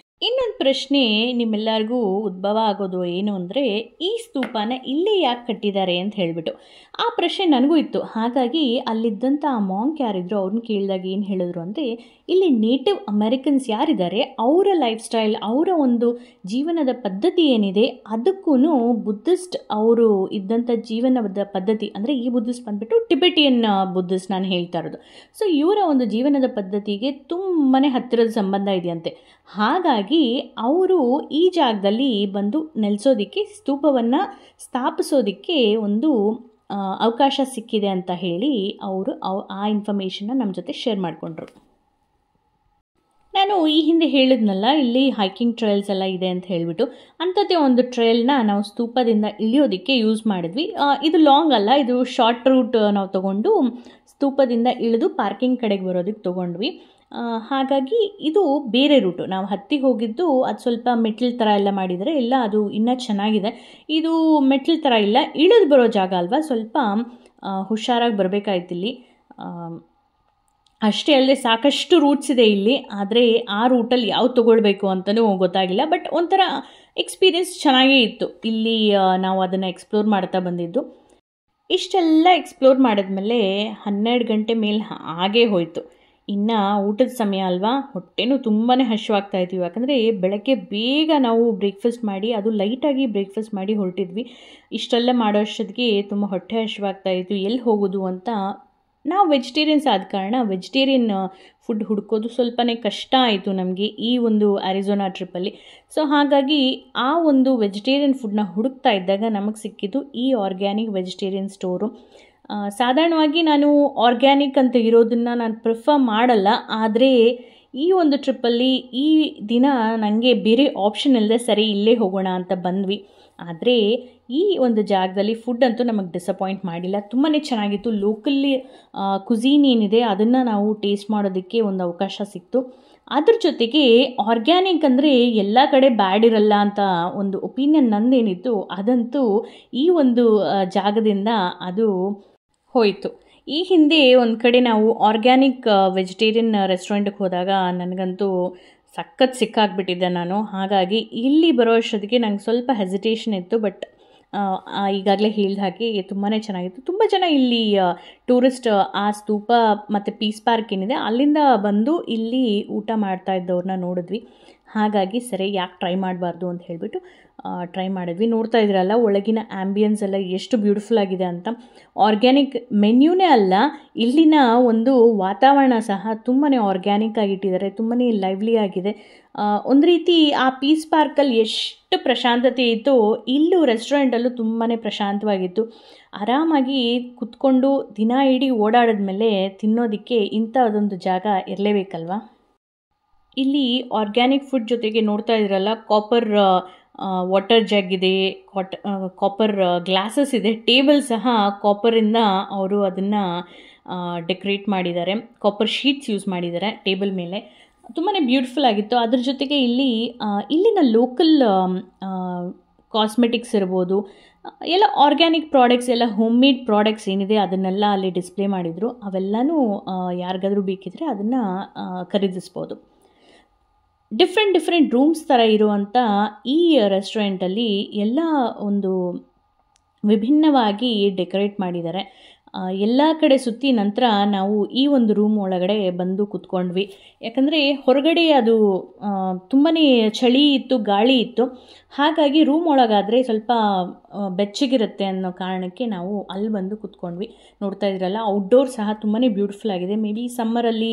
ಇನ್ನೊಂದು ಪ್ರಶ್ನೆ ನಿಮ್ಮೆಲ್ಲರಿಗೂ ಉದ್ಭವ ಆಗೋದು ಏನು ಅಂದರೆ, ಈ ಸ್ತೂಪನ ಇಲ್ಲೇ ಯಾಕೆ ಕಟ್ಟಿದ್ದಾರೆ ಅಂತ ಹೇಳಿಬಿಟ್ಟು ಆ ಪ್ರಶ್ನೆ ನನಗೂ ಇತ್ತು. ಹಾಗಾಗಿ ಅಲ್ಲಿದ್ದಂಥ ಆ ಮಾಂಕ್ ಯಾರಿದ್ರು ಅವ್ರನ್ನ ಕೇಳಿದಾಗ ಏನು ಹೇಳಿದ್ರು ಅಂದರೆ, ಇಲ್ಲಿ ನೇಟಿವ್ ಅಮೆರಿಕನ್ಸ್ ಯಾರಿದ್ದಾರೆ ಅವರ ಲೈಫ್ ಸ್ಟೈಲ್, ಅವರ ಒಂದು ಜೀವನದ ಪದ್ಧತಿ ಏನಿದೆ ಅದಕ್ಕೂ ಬುದ್ಧಿಸ್ಟ್ ಅವರು ಇದ್ದಂಥ ಜೀವನದ ಪದ್ಧತಿ ಅಂದರೆ, ಈ ಬುದ್ಧಿಸ್ಟ್ ಬಂದುಬಿಟ್ಟು ಟಿಬೆಟಿಯನ್ ಬುದ್ಧಿಸ್ಟ್ ನಾನು ಹೇಳ್ತಾ ಇರೋದು. ಸೊ ಇವರ ಒಂದು ಜೀವನದ ಪದ್ಧತಿಗೆ ತುಂಬಾ ಹತ್ತಿರದ ಸಂಬಂಧ ಇದೆಯಂತೆ. ಹಾಗಾಗಿ ಅವರು ಈ ಜಾಗದಲ್ಲಿ ಬಂದು ನೆಲೆಸೋದಕ್ಕೆ, ಸ್ತೂಪವನ್ನು ಸ್ಥಾಪಿಸೋದಕ್ಕೆ ಒಂದು ಅವಕಾಶ ಸಿಕ್ಕಿದೆ ಅಂತ ಹೇಳಿ ಅವರು ಆ ಇನ್ಫಾರ್ಮೇಷನ್ನ ನಮ್ಮ ಜೊತೆ ಶೇರ್ ಮಾಡಿಕೊಂಡ್ರು. ನಾನು ಈ ಹಿಂದೆ ಹೇಳಿದ್ನಲ್ಲ, ಇಲ್ಲಿ ಹೈಕಿಂಗ್ ಟ್ರಯಲ್ಸ್ ಎಲ್ಲ ಇದೆ ಅಂತ ಹೇಳಿಬಿಟ್ಟು, ಅಂಥದ್ದೇ ಒಂದು ಟ್ರಯಲ್ನ ನಾವು ಸ್ತೂಪದಿಂದ ಇಳಿಯೋದಕ್ಕೆ ಯೂಸ್ ಮಾಡಿದ್ವಿ. ಇದು ಲಾಂಗ್ ಅಲ್ಲ, ಇದು ಶಾರ್ಟ್ ರೂಟ್ ನಾವು ತೊಗೊಂಡು ಸ್ತೂಪದಿಂದ ಇಳಿದು ಪಾರ್ಕಿಂಗ್ ಕಡೆಗೆ ಬರೋದಕ್ಕೆ ತೊಗೊಂಡ್ವಿ. ಹಾಗಾಗಿ ಇದು ಬೇರೆ ರೂಟು. ನಾವು ಹತ್ತಿ ಹೋಗಿದ್ದು ಅದು ಸ್ವಲ್ಪ ಮೆಟ್ಲು ಥರ ಎಲ್ಲ ಮಾಡಿದರೆ, ಇಲ್ಲ ಅದು ಇನ್ನೂ ಚೆನ್ನಾಗಿದೆ. ಇದು ಮೆಟ್ಲು ಥರ ಇಲ್ಲ, ಇಳಿದು ಬರೋ ಜಾಗ ಅಲ್ವಾ, ಸ್ವಲ್ಪ ಹುಷಾರಾಗಿ ಬರಬೇಕಾಯ್ತು ಇಲ್ಲಿ. ಅಷ್ಟೇ ಅಲ್ಲದೆ ಸಾಕಷ್ಟು ರೂಟ್ಸ್ ಇದೆ ಇಲ್ಲಿ, ಆದರೆ ಆ ರೂಟಲ್ಲಿ ಯಾವ್ದು ತೊಗೊಳ್ಬೇಕು ಅಂತಲೂ ಗೊತ್ತಾಗಿಲ್ಲ. ಬಟ್ ಒಂಥರ ಎಕ್ಸ್ಪೀರಿಯೆನ್ಸ್ ಚೆನ್ನಾಗೇ ಇತ್ತು. ಇಲ್ಲಿ ನಾವು ಅದನ್ನು ಎಕ್ಸ್ಪ್ಲೋರ್ ಮಾಡ್ತಾ ಬಂದಿದ್ದು. ಇಷ್ಟೆಲ್ಲ ಎಕ್ಸ್ಪ್ಲೋರ್ ಮಾಡಿದ್ಮೇಲೆ 12 ಗಂಟೆ ಮೇಲೆ ಹಾಗೇ ಹೋಯಿತು. ಇನ್ನು ಊಟದ ಸಮಯ ಅಲ್ವಾ, ಹೊಟ್ಟೆನೂ ತುಂಬಾ ಹಸಿವಾಗ್ತಾಯಿತ್ತು. ಯಾಕಂದರೆ ಬೆಳಗ್ಗೆ ಬೇಗ ನಾವು ಬ್ರೇಕ್ಫಾಸ್ಟ್ ಮಾಡಿ, ಅದು ಲೈಟಾಗಿ ಬ್ರೇಕ್ಫಾಸ್ಟ್ ಮಾಡಿ ಹೊರಟಿದ್ವಿ. ಇಷ್ಟೆಲ್ಲ ಮಾಡೋ ಅಷ್ಟೊತ್ತಿಗೆ ತುಂಬ ಹೊಟ್ಟೆ ಹಸಿವಾಗ್ತಾಯಿತ್ತು. ಎಲ್ಲಿ ಹೋಗೋದು ಅಂತ, ನಾವು ವೆಜಿಟೇರಿಯನ್ಸ್ ಆದ ಕಾರಣ ವೆಜಿಟೇರಿಯನ್ ಫುಡ್ ಹುಡ್ಕೋದು ಸ್ವಲ್ಪನೇ ಕಷ್ಟ ಆಯಿತು ನಮಗೆ ಈ ಒಂದು ಅರಿಜೋನಾ ಟ್ರಿಪ್ಪಲ್ಲಿ. ಸೊ ಹಾಗಾಗಿ ಆ ಒಂದು ವೆಜಿಟೇರಿಯನ್ ಫುಡ್ನ ಹುಡುಕ್ತಾ ಇದ್ದಾಗ ನಮಗೆ ಸಿಕ್ಕಿದ್ದು ಈ ಆರ್ಗ್ಯಾನಿಕ್ ವೆಜಿಟೇರಿಯನ್ ಸ್ಟೋರು. ಸಾಧಾರಣವಾಗಿ ನಾನು ಆರ್ಗ್ಯಾನಿಕ್ ಅಂತ ಇರೋದನ್ನು ನಾನು ಪ್ರಿಫರ್ ಮಾಡಲ್ಲ, ಆದರೆ ಈ ಒಂದು ಟ್ರಿಪ್ಪಲ್ಲಿ ಈ ದಿನ ನನಗೆ ಬೇರೆ ಆಪ್ಷನ್ ಇಲ್ಲದೆ ಸರಿ ಇಲ್ಲೇ ಹೋಗೋಣ ಅಂತ ಬಂದ್ವಿ. ಆದರೆ ಈ ಒಂದು ಜಾಗದಲ್ಲಿ ಫುಡ್ ಅಂತೂ ನಮಗೆ ಡಿಸಪಾಯಿಂಟ್ ಮಾಡಿಲ್ಲ, ತುಂಬಾ ಚೆನ್ನಾಗಿತ್ತು. ಲೋಕಲ್ಲಿ ಕುಝೀನ್ ಏನಿದೆ ಅದನ್ನು ನಾವು ಟೇಸ್ಟ್ ಮಾಡೋದಕ್ಕೆ ಒಂದು ಅವಕಾಶ ಸಿಕ್ತು. ಅದ್ರ ಜೊತೆಗೆ ಆರ್ಗ್ಯಾನಿಕ್ ಅಂದರೆ ಎಲ್ಲ ಕಡೆ ಬ್ಯಾಡ್ ಇರಲ್ಲ ಅಂತ ಒಂದು ಒಪಿನಿಯನ್ ನಂದೇನಿತ್ತು, ಅದಂತೂ ಈ ಒಂದು ಜಾಗದಿಂದ ಅದು ಹೋಯಿತು. ಈ ಹಿಂದೆ ಒಂದು ಕಡೆ ನಾವು ಆರ್ಗ್ಯಾನಿಕ್ ವೆಜಿಟೇರಿಯನ್ ರೆಸ್ಟೋರೆಂಟ್ಗೆ ಹೋದಾಗ ನನಗಂತೂ ಸಖತ್ ಸಿಕ್ಕಾಗ್ಬಿಟ್ಟಿದ್ದೆ ನಾನು. ಹಾಗಾಗಿ ಇಲ್ಲಿ ಬರೋ ಅಷ್ಟೊತ್ತಿಗೆ ನಂಗೆ ಸ್ವಲ್ಪ ಹೆಸಿಟೇಷನ್ ಇತ್ತು. ಬಟ್ ಈಗಾಗಲೇ ಹೇಳಿದ ಹಾಗೆ ತುಂಬಾ ಚೆನ್ನಾಗಿತ್ತು. ತುಂಬ ಜನ ಇಲ್ಲಿ ಟೂರಿಸ್ಟ್ ಆ ಸ್ತೂಪ ಮತ್ತು ಪೀಸ್ ಪಾರ್ಕ್ ಏನಿದೆ ಅಲ್ಲಿಂದ ಬಂದು ಇಲ್ಲಿ ಊಟ ಮಾಡ್ತಾ ಇದ್ದವ್ರನ್ನ ನೋಡಿದ್ವಿ. ಹಾಗಾಗಿ ಸರಿ ಯಾಕೆ ಟ್ರೈ ಮಾಡಬಾರ್ದು ಅಂತ ಹೇಳಿಬಿಟ್ಟು ಟ್ರೈ ಮಾಡಿದ್ವಿ. ನೋಡ್ತಾ ಇದ್ರಲ್ಲ ಒಳಗಿನ ಆ್ಯಂಬಿಯನ್ಸ್ ಎಲ್ಲ ಎಷ್ಟು ಬ್ಯೂಟಿಫುಲ್ ಆಗಿದೆ ಅಂತ. ಆರ್ಗ್ಯಾನಿಕ್ ಮೆನ್ಯೂನೇ ಅಲ್ಲ, ಇಲ್ಲಿನ ಒಂದು ವಾತಾವರಣ ಸಹ ತುಂಬಾ ಆರ್ಗ್ಯಾನಿಕ್ ಆಗಿಟ್ಟಿದ್ದಾರೆ, ತುಂಬಾ ಲೈವ್ಲಿ ಆಗಿದೆ. ಒಂದು ರೀತಿ ಆ ಪೀಸ್ ಪಾರ್ಕಲ್ಲಿ ಎಷ್ಟು ಪ್ರಶಾಂತತೆ ಇತ್ತು, ಇಲ್ಲೂ ರೆಸ್ಟೋರೆಂಟಲ್ಲೂ ತುಂಬಾ ಪ್ರಶಾಂತವಾಗಿತ್ತು. ಆರಾಮಾಗಿ ಕುತ್ಕೊಂಡು ದಿನ ಇಡೀ ಓಡಾಡಿದ್ಮೇಲೆ ತಿನ್ನೋದಕ್ಕೆ ಇಂಥದ್ದೊಂದು ಜಾಗ ಇರಲೇಬೇಕಲ್ವಾ. ಇಲ್ಲಿ ಆರ್ಗ್ಯಾನಿಕ್ ಫುಡ್ ಜೊತೆಗೆ ನೋಡ್ತಾ ಇದ್ರಲ್ಲ ಕಾಪರ್ ವಾಟರ್ ಜಗ್ ಇದೆ, ಕಾಪರ್ ಗ್ಲಾಸಸ್ ಇದೆ, ಟೇಬಲ್ ಸಹ ಕಾಪರಿಂದ ಅವರು ಅದನ್ನು ಡೆಕೋರೇಟ್ ಮಾಡಿದ್ದಾರೆ. ಕಾಪರ್ ಶೀಟ್ಸ್ ಯೂಸ್ ಮಾಡಿದ್ದಾರೆ ಟೇಬಲ್ ಮೇಲೆ, ತುಂಬಾ ಬ್ಯೂಟಿಫುಲ್ ಆಗಿತ್ತು. ಅದ್ರ ಜೊತೆಗೆ ಇಲ್ಲಿನ ಲೋಕಲ್ ಕಾಸ್ಮೆಟಿಕ್ಸ್ ಇರ್ಬೋದು, ಎಲ್ಲ ಆರ್ಗ್ಯಾನಿಕ್ ಪ್ರಾಡಕ್ಟ್ಸ್, ಎಲ್ಲ ಹೋಮ್ ಮೇಡ್ ಪ್ರಾಡಕ್ಟ್ಸ್ ಏನಿದೆ ಅದನ್ನೆಲ್ಲ ಅಲ್ಲಿ ಡಿಸ್ಪ್ಲೇ ಮಾಡಿದರು. ಅವೆಲ್ಲನೂ ಯಾರಿಗಾದರೂ ಬೇಕಿದ್ರೆ ಅದನ್ನು ಖರೀದಿಸ್ಬೋದು. ಡಿಫ್ರೆಂಟ್ ರೂಮ್ಸ್ ಥರ ಇರುವಂಥ ಈ ರೆಸ್ಟೋರೆಂಟಲ್ಲಿ ಎಲ್ಲ ಒಂದು ವಿಭಿನ್ನವಾಗಿ ಡೆಕೋರೇಟ್ ಮಾಡಿದ್ದಾರೆ. ಎಲ್ಲ ಕಡೆ ಸುತ್ತಿ ನಂತರ ನಾವು ಈ ಒಂದು ರೂಮ್ ಒಳಗಡೆ ಬಂದು ಕೂತ್ಕೊಂಡ್ವಿ. ಯಾಕಂದರೆ ಹೊರಗಡೆ ಅದು ತುಂಬಾ ಚಳಿ ಇತ್ತು, ಗಾಳಿ ಇತ್ತು. ಹಾಗಾಗಿ ರೂಮ್ ಒಳಗಾದರೆ ಸ್ವಲ್ಪ ಬೆಚ್ಚಗಿರುತ್ತೆ ಅನ್ನೋ ಕಾರಣಕ್ಕೆ ನಾವು ಅಲ್ಲಿ ಬಂದು ಕೂತ್ಕೊಂಡ್ವಿ. ನೋಡ್ತಾ ಇದ್ರಲ್ಲ ಔಟ್ಡೋರ್ ಸಹ ತುಂಬಾ ಬ್ಯೂಟಿಫುಲ್ ಆಗಿದೆ. ಮೇ ಬಿ ಸಮ್ಮರಲ್ಲಿ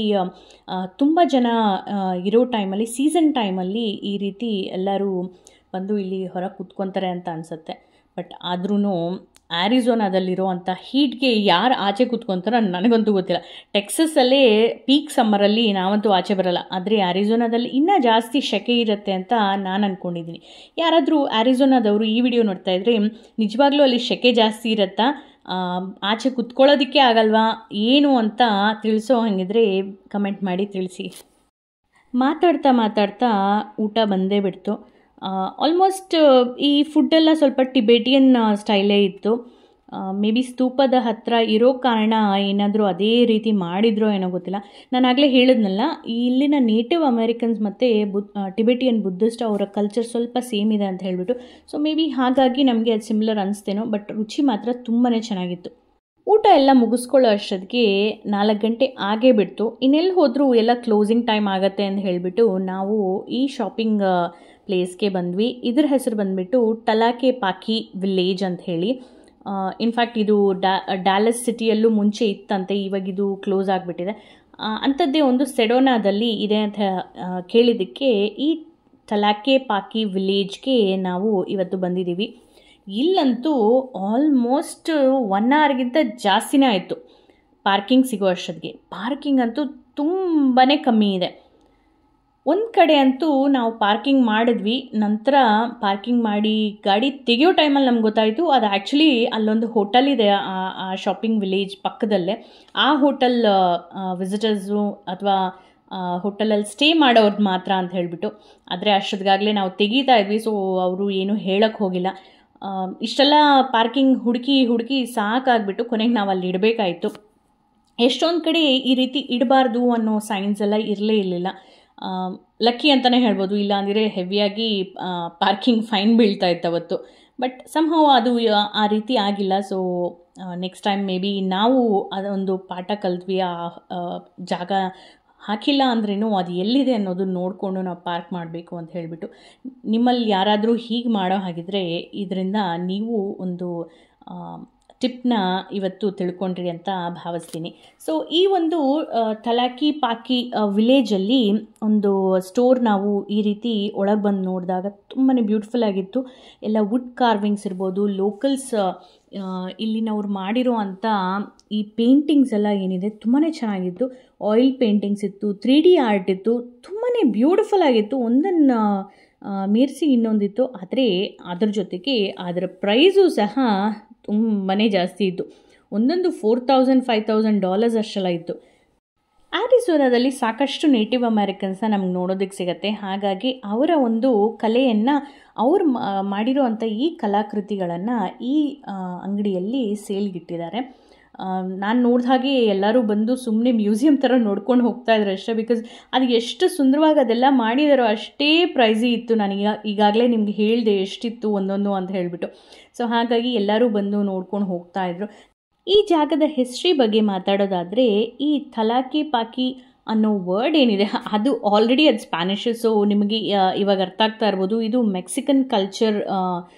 ತುಂಬ ಜನ ಇರೋ ಟೈಮಲ್ಲಿ, ಸೀಸನ್ ಟೈಮಲ್ಲಿ ಈ ರೀತಿ ಎಲ್ಲರೂ ಬಂದು ಇಲ್ಲಿ ಹೊರಗೆ ಕೂತ್ಕೊತಾರೆ ಅಂತ ಅನಿಸುತ್ತೆ. ಬಟ್ ಆದ್ರೂ ಆ್ಯರಿಝೋನಾದಲ್ಲಿರೋ ಹೀಟ್ಗೆ ಯಾರು ಆಚೆ ಕೂತ್ಕೊತಾರೋ ನನಗಂತೂ ಗೊತ್ತಿಲ್ಲ. ಟೆಕ್ಸಸಲ್ಲೇ ಪೀಕ್ ಸಮ್ಮರಲ್ಲಿ ನಾವಂತೂ ಆಚೆ ಬರಲ್ಲ, ಆದರೆ ಆ್ಯರಿಝೋನಾದಲ್ಲಿ ಇನ್ನೂ ಜಾಸ್ತಿ ಸೆಕೆ ಇರುತ್ತೆ ಅಂತ ನಾನು ಅಂದ್ಕೊಂಡಿದ್ದೀನಿ. ಯಾರಾದರೂ ಆ್ಯರಿಝೋನಾದವರು ಈ ವಿಡಿಯೋ ನೋಡ್ತಾ ಇದ್ದರೆ ನಿಜವಾಗ್ಲೂ ಅಲ್ಲಿ ಸೆಕೆ ಜಾಸ್ತಿ ಇರುತ್ತಾ, ಆಚೆ ಕುತ್ಕೊಳ್ಳೋದಕ್ಕೆ ಆಗಲ್ವಾ ಏನು ಅಂತ ತಿಳಿಸೋ ಹಾಗಿದ್ರೆ ಕಮೆಂಟ್ ಮಾಡಿ ತಿಳಿಸಿ. ಮಾತಾಡ್ತಾ ಊಟ ಬಂದೇ ಬಿಡ್ತು. ಆಲ್ಮೋಸ್ಟ್ ಈ ಫುಡ್ಡೆಲ್ಲ ಸ್ವಲ್ಪ ಟಿಬೆಟಿಯನ್ ಸ್ಟೈಲೇ ಇತ್ತು. ಮೇ ಬಿ ಸ್ತೂಪದ ಹತ್ತಿರ ಇರೋ ಕಾರಣ ಏನಾದರೂ ಅದೇ ರೀತಿ ಮಾಡಿದ್ರೋ ಏನೋ ಗೊತ್ತಿಲ್ಲ. ನಾನು ಆಗಲೇ ಹೇಳಿದ್ನಲ್ಲ, ಇಲ್ಲಿನ ನೇಟಿವ್ ಅಮೇರಿಕನ್ಸ್ ಮತ್ತು ಟಿಬೆಟಿಯನ್ ಬುದ್ಧಿಸ್ಟ್ ಅವರ ಕಲ್ಚರ್ ಸ್ವಲ್ಪ ಸೇಮ್ ಇದೆ ಅಂತ ಹೇಳಿಬಿಟ್ಟು, ಸೊ ಮೇ ಬಿ ಹಾಗಾಗಿ ನಮಗೆ ಅದು ಸಿಮಿಲರ್ ಅನಿಸ್ತೇನೋ. ಬಟ್ ರುಚಿ ಮಾತ್ರ ತುಂಬಾ ಚೆನ್ನಾಗಿತ್ತು. ಊಟ ಎಲ್ಲ ಮುಗಿಸ್ಕೊಳ್ಳೋ ಅಷ್ಟೊತ್ತಿಗೆ 4 ಗಂಟೆ ಆಗೇ ಬಿಡ್ತು. ಇನ್ನೆಲ್ಲಿ ಹೋದರೂ ಎಲ್ಲ ಕ್ಲೋಸಿಂಗ್ ಟೈಮ್ ಆಗುತ್ತೆ ಅಂತ ಹೇಳಿಬಿಟ್ಟು ನಾವು ಈ ಶಾಪಿಂಗ್ ಪ್ಲೇಸ್ಗೆ ಬಂದ್ವಿ. ಇದ್ರ ಹೆಸರು ಬಂದುಬಿಟ್ಟು ಟಲಾಕೆ ಪಾಕಿ ವಿಲೇಜ್ ಅಂತ ಹೇಳಿ. ಇನ್ಫ್ಯಾಕ್ಟ್ ಇದು ಡ್ಯಾಲಸ್ ಸಿಟಿಯಲ್ಲೂ ಮುಂಚೆ ಇತ್ತಂತೆ, ಇವಾಗಿದು ಕ್ಲೋಸ್ ಆಗಿಬಿಟ್ಟಿದೆ. ಅಂಥದ್ದೇ ಒಂದು ಸೆಡೋನಾದಲ್ಲಿ ಇದೆ ಅಂತ ಕೇಳಿದ್ದಕ್ಕೆ ಈ ಟಲಾಕೆ ಪಾಕಿ ವಿಲೇಜ್ಗೆ ನಾವು ಇವತ್ತು ಬಂದಿದ್ದೀವಿ. ಇಲ್ಲಂತೂ ಆಲ್ಮೋಸ್ಟ್ 1 ಅವರ್ಗಿಂತ ಜಾಸ್ತಿನೇ ಆಯಿತು ಪಾರ್ಕಿಂಗ್ ಸಿಗೋ ಅಷ್ಟೊತ್ತಿಗೆ. ಪಾರ್ಕಿಂಗ್ ಅಂತೂ ತುಂಬಾ ಕಮ್ಮಿ ಇದೆ. ಒಂದು ಕಡೆ ಅಂತೂ ನಾವು ಪಾರ್ಕಿಂಗ್ ಮಾಡಿದ್ವಿ, ನಂತರ ಪಾರ್ಕಿಂಗ್ ಮಾಡಿ ಗಾಡಿ ತೆಗೆಯೋ ಟೈಮಲ್ಲಿ ನಮ್ಗೆ ಗೊತ್ತಾಯಿತು ಅದು ಆ್ಯಕ್ಚುಲಿ ಅಲ್ಲೊಂದು ಹೋಟೆಲ್ ಇದೆ ಆ ಶಾಪಿಂಗ್ ವಿಲೇಜ್ ಪಕ್ಕದಲ್ಲೇ. ಆ ಹೋಟೆಲ್ ವಿಸಿಟರ್ಸು ಅಥವಾ ಹೋಟೆಲಲ್ಲಿ ಸ್ಟೇ ಮಾಡೋರ್ದು ಮಾತ್ರ ಅಂತ ಹೇಳಿಬಿಟ್ಟು. ಆದರೆ ಅಷ್ಟೊತ್ತಿಗಾಗಲೇ ನಾವು ತೆಗೀತಾ ಇದ್ವಿ, ಸೊ ಅವರು ಏನೂ ಹೇಳೋಕ್ಕೆ ಹೋಗಿಲ್ಲ. ಇಷ್ಟೆಲ್ಲ ಪಾರ್ಕಿಂಗ್ ಹುಡುಕಿ ಸಾಕಾಗ್ಬಿಟ್ಟು ಕೊನೆಗೆ ನಾವು ಅಲ್ಲಿ ಇಡಬೇಕಾಯಿತು. ಎಷ್ಟೊಂದು ಕಡೆ ಈ ರೀತಿ ಇಡಬಾರ್ದು ಅನ್ನೋ ಸೈನ್ಸ್ ಎಲ್ಲ ಇರಲಿಲ್ಲ. ಲಕ್ಕಿ ಅಂತಲೇ ಹೇಳ್ಬೋದು, ಇಲ್ಲ ಅಂದರೆ ಹೆವಿಯಾಗಿ ಪಾರ್ಕಿಂಗ್ ಫೈನ್ ಬೀಳ್ತಾ ಇತ್ತು ಅವತ್ತು. ಬಟ್ ಸಮ್ಹೌ ಅದು ಆ ರೀತಿ ಆಗಿಲ್ಲ. So next time may be ನಾವು ಅದೊಂದು ಪಾಠ ಕಲ್ತ್ವಿ. ಆ ಜಾಗ ಹಾಕಿಲ್ಲ ಅಂದ್ರೂ ಅದು ಎಲ್ಲಿದೆ ಅನ್ನೋದು ನೋಡಿಕೊಂಡು ನಾವು ಪಾರ್ಕ್ ಮಾಡಬೇಕು ಅಂತ ಹೇಳಿಬಿಟ್ಟು. ನಿಮ್ಮಲ್ಲಿ ಯಾರಾದರೂ ಹೀಗೆ ಮಾಡೋ ಹಾಗಿದ್ರೆ ಇದರಿಂದ ನೀವು ಒಂದು ಟಿಪ್ನ ಇವತ್ತು ತಿಳ್ಕೊಂಡ್ರಿ ಅಂತ ಭಾವಿಸ್ತೀನಿ. ಸೊ ಈ ಒಂದು ಟಲಾಕೆ ಪಾಕಿ ವಿಲೇಜಲ್ಲಿ ಒಂದು ಸ್ಟೋರ್ ನಾವು ಈ ರೀತಿ ಒಳಗೆ ಬಂದು ನೋಡಿದಾಗ ತುಂಬಾ ಬ್ಯೂಟಿಫುಲ್ ಆಗಿತ್ತು. ಎಲ್ಲ ವುಡ್ ಕಾರ್ವಿಂಗ್ಸ್ ಇರ್ಬೋದು, ಲೋಕಲ್ಸ್ ಇಲ್ಲಿನವ್ರು ಮಾಡಿರೋ ಅಂಥ ಈ ಪೇಂಟಿಂಗ್ಸ್ ಎಲ್ಲ ಏನಿದೆ ತುಂಬಾ ಚೆನ್ನಾಗಿತ್ತು. ಆಯಿಲ್ ಪೇಂಟಿಂಗ್ಸ್ ಇತ್ತು, 3D ಆರ್ಟ್ ಇತ್ತು, ತುಂಬಾ ಬ್ಯೂಟಿಫುಲ್ ಆಗಿತ್ತು. ಒಂದನ್ನು ಮೀರಿಸಿ ಇನ್ನೊಂದಿತ್ತು. ಆದರೆ ಅದ್ರ ಜೊತೆಗೆ ಅದರ ಪ್ರೈಸು ಸಹ ತುಂಬಾ ಜಾಸ್ತಿ ಇತ್ತು. ಒಂದೊಂದು $4,000-5,000 ಅಷ್ಟೆಲ್ಲ ಇತ್ತು. ಆರಿಝೋನಾದಲ್ಲಿ ಸಾಕಷ್ಟು ನೇಟಿವ್ ಅಮೇರಿಕನ್ಸ್ನ ನಮ್ಗೆ ನೋಡೋದಕ್ಕೆ ಸಿಗುತ್ತೆ. ಹಾಗಾಗಿ ಅವರ ಒಂದು ಕಲೆಯನ್ನು ಅವರು ಮಾಡಿರೋ ಅಂಥ ಈ ಕಲಾಕೃತಿಗಳನ್ನು ಈ ಅಂಗಡಿಯಲ್ಲಿ ಸೇಲ್ಗಿಟ್ಟಿದ್ದಾರೆ. ನಾನು ನೋಡಿದ ಹಾಗೆ ಎಲ್ಲರೂ ಬಂದು ಸುಮ್ಮನೆ ಮ್ಯೂಸಿಯಂ ಥರ ನೋಡ್ಕೊಂಡು ಹೋಗ್ತಾ ಇದ್ರು ಅಷ್ಟೇ. ಬಿಕಾಸ್ ಅದು ಎಷ್ಟು ಸುಂದರವಾಗಿ ಅದೆಲ್ಲ ಮಾಡಿದಾರೋ ಅಷ್ಟೇ ಪ್ರೈಸಿ ಇತ್ತು. ನಾನು ಈಗಾಗಲೇ ನಿಮ್ಗೆ ಹೇಳಿದೆ ಎಷ್ಟಿತ್ತು ಒಂದೊಂದು ಅಂತ ಹೇಳಿಬಿಟ್ಟು. ಸೊ ಹಾಗಾಗಿ ಎಲ್ಲರೂ ಬಂದು ನೋಡ್ಕೊಂಡು ಹೋಗ್ತಾಯಿದ್ರು. ಈ ಜಾಗದ ಹಿಸ್ಟ್ರಿ ಬಗ್ಗೆ ಮಾತಾಡೋದಾದರೆ, ಈ ಟಲಾಕೆ ಪಾಕಿ ಅನ್ನೋ ವರ್ಡ್ ಏನಿದೆ ಅದು ಆಲ್ರೆಡಿ ಅದು ಸ್ಪ್ಯಾನಿಷ್. ಸೊ ನಿಮಗೆ ಇವಾಗ ಅರ್ಥ ಆಗ್ತಾ ಇರ್ಬೋದು, ಇದು ಮೆಕ್ಸಿಕನ್ ಕಲ್ಚರ್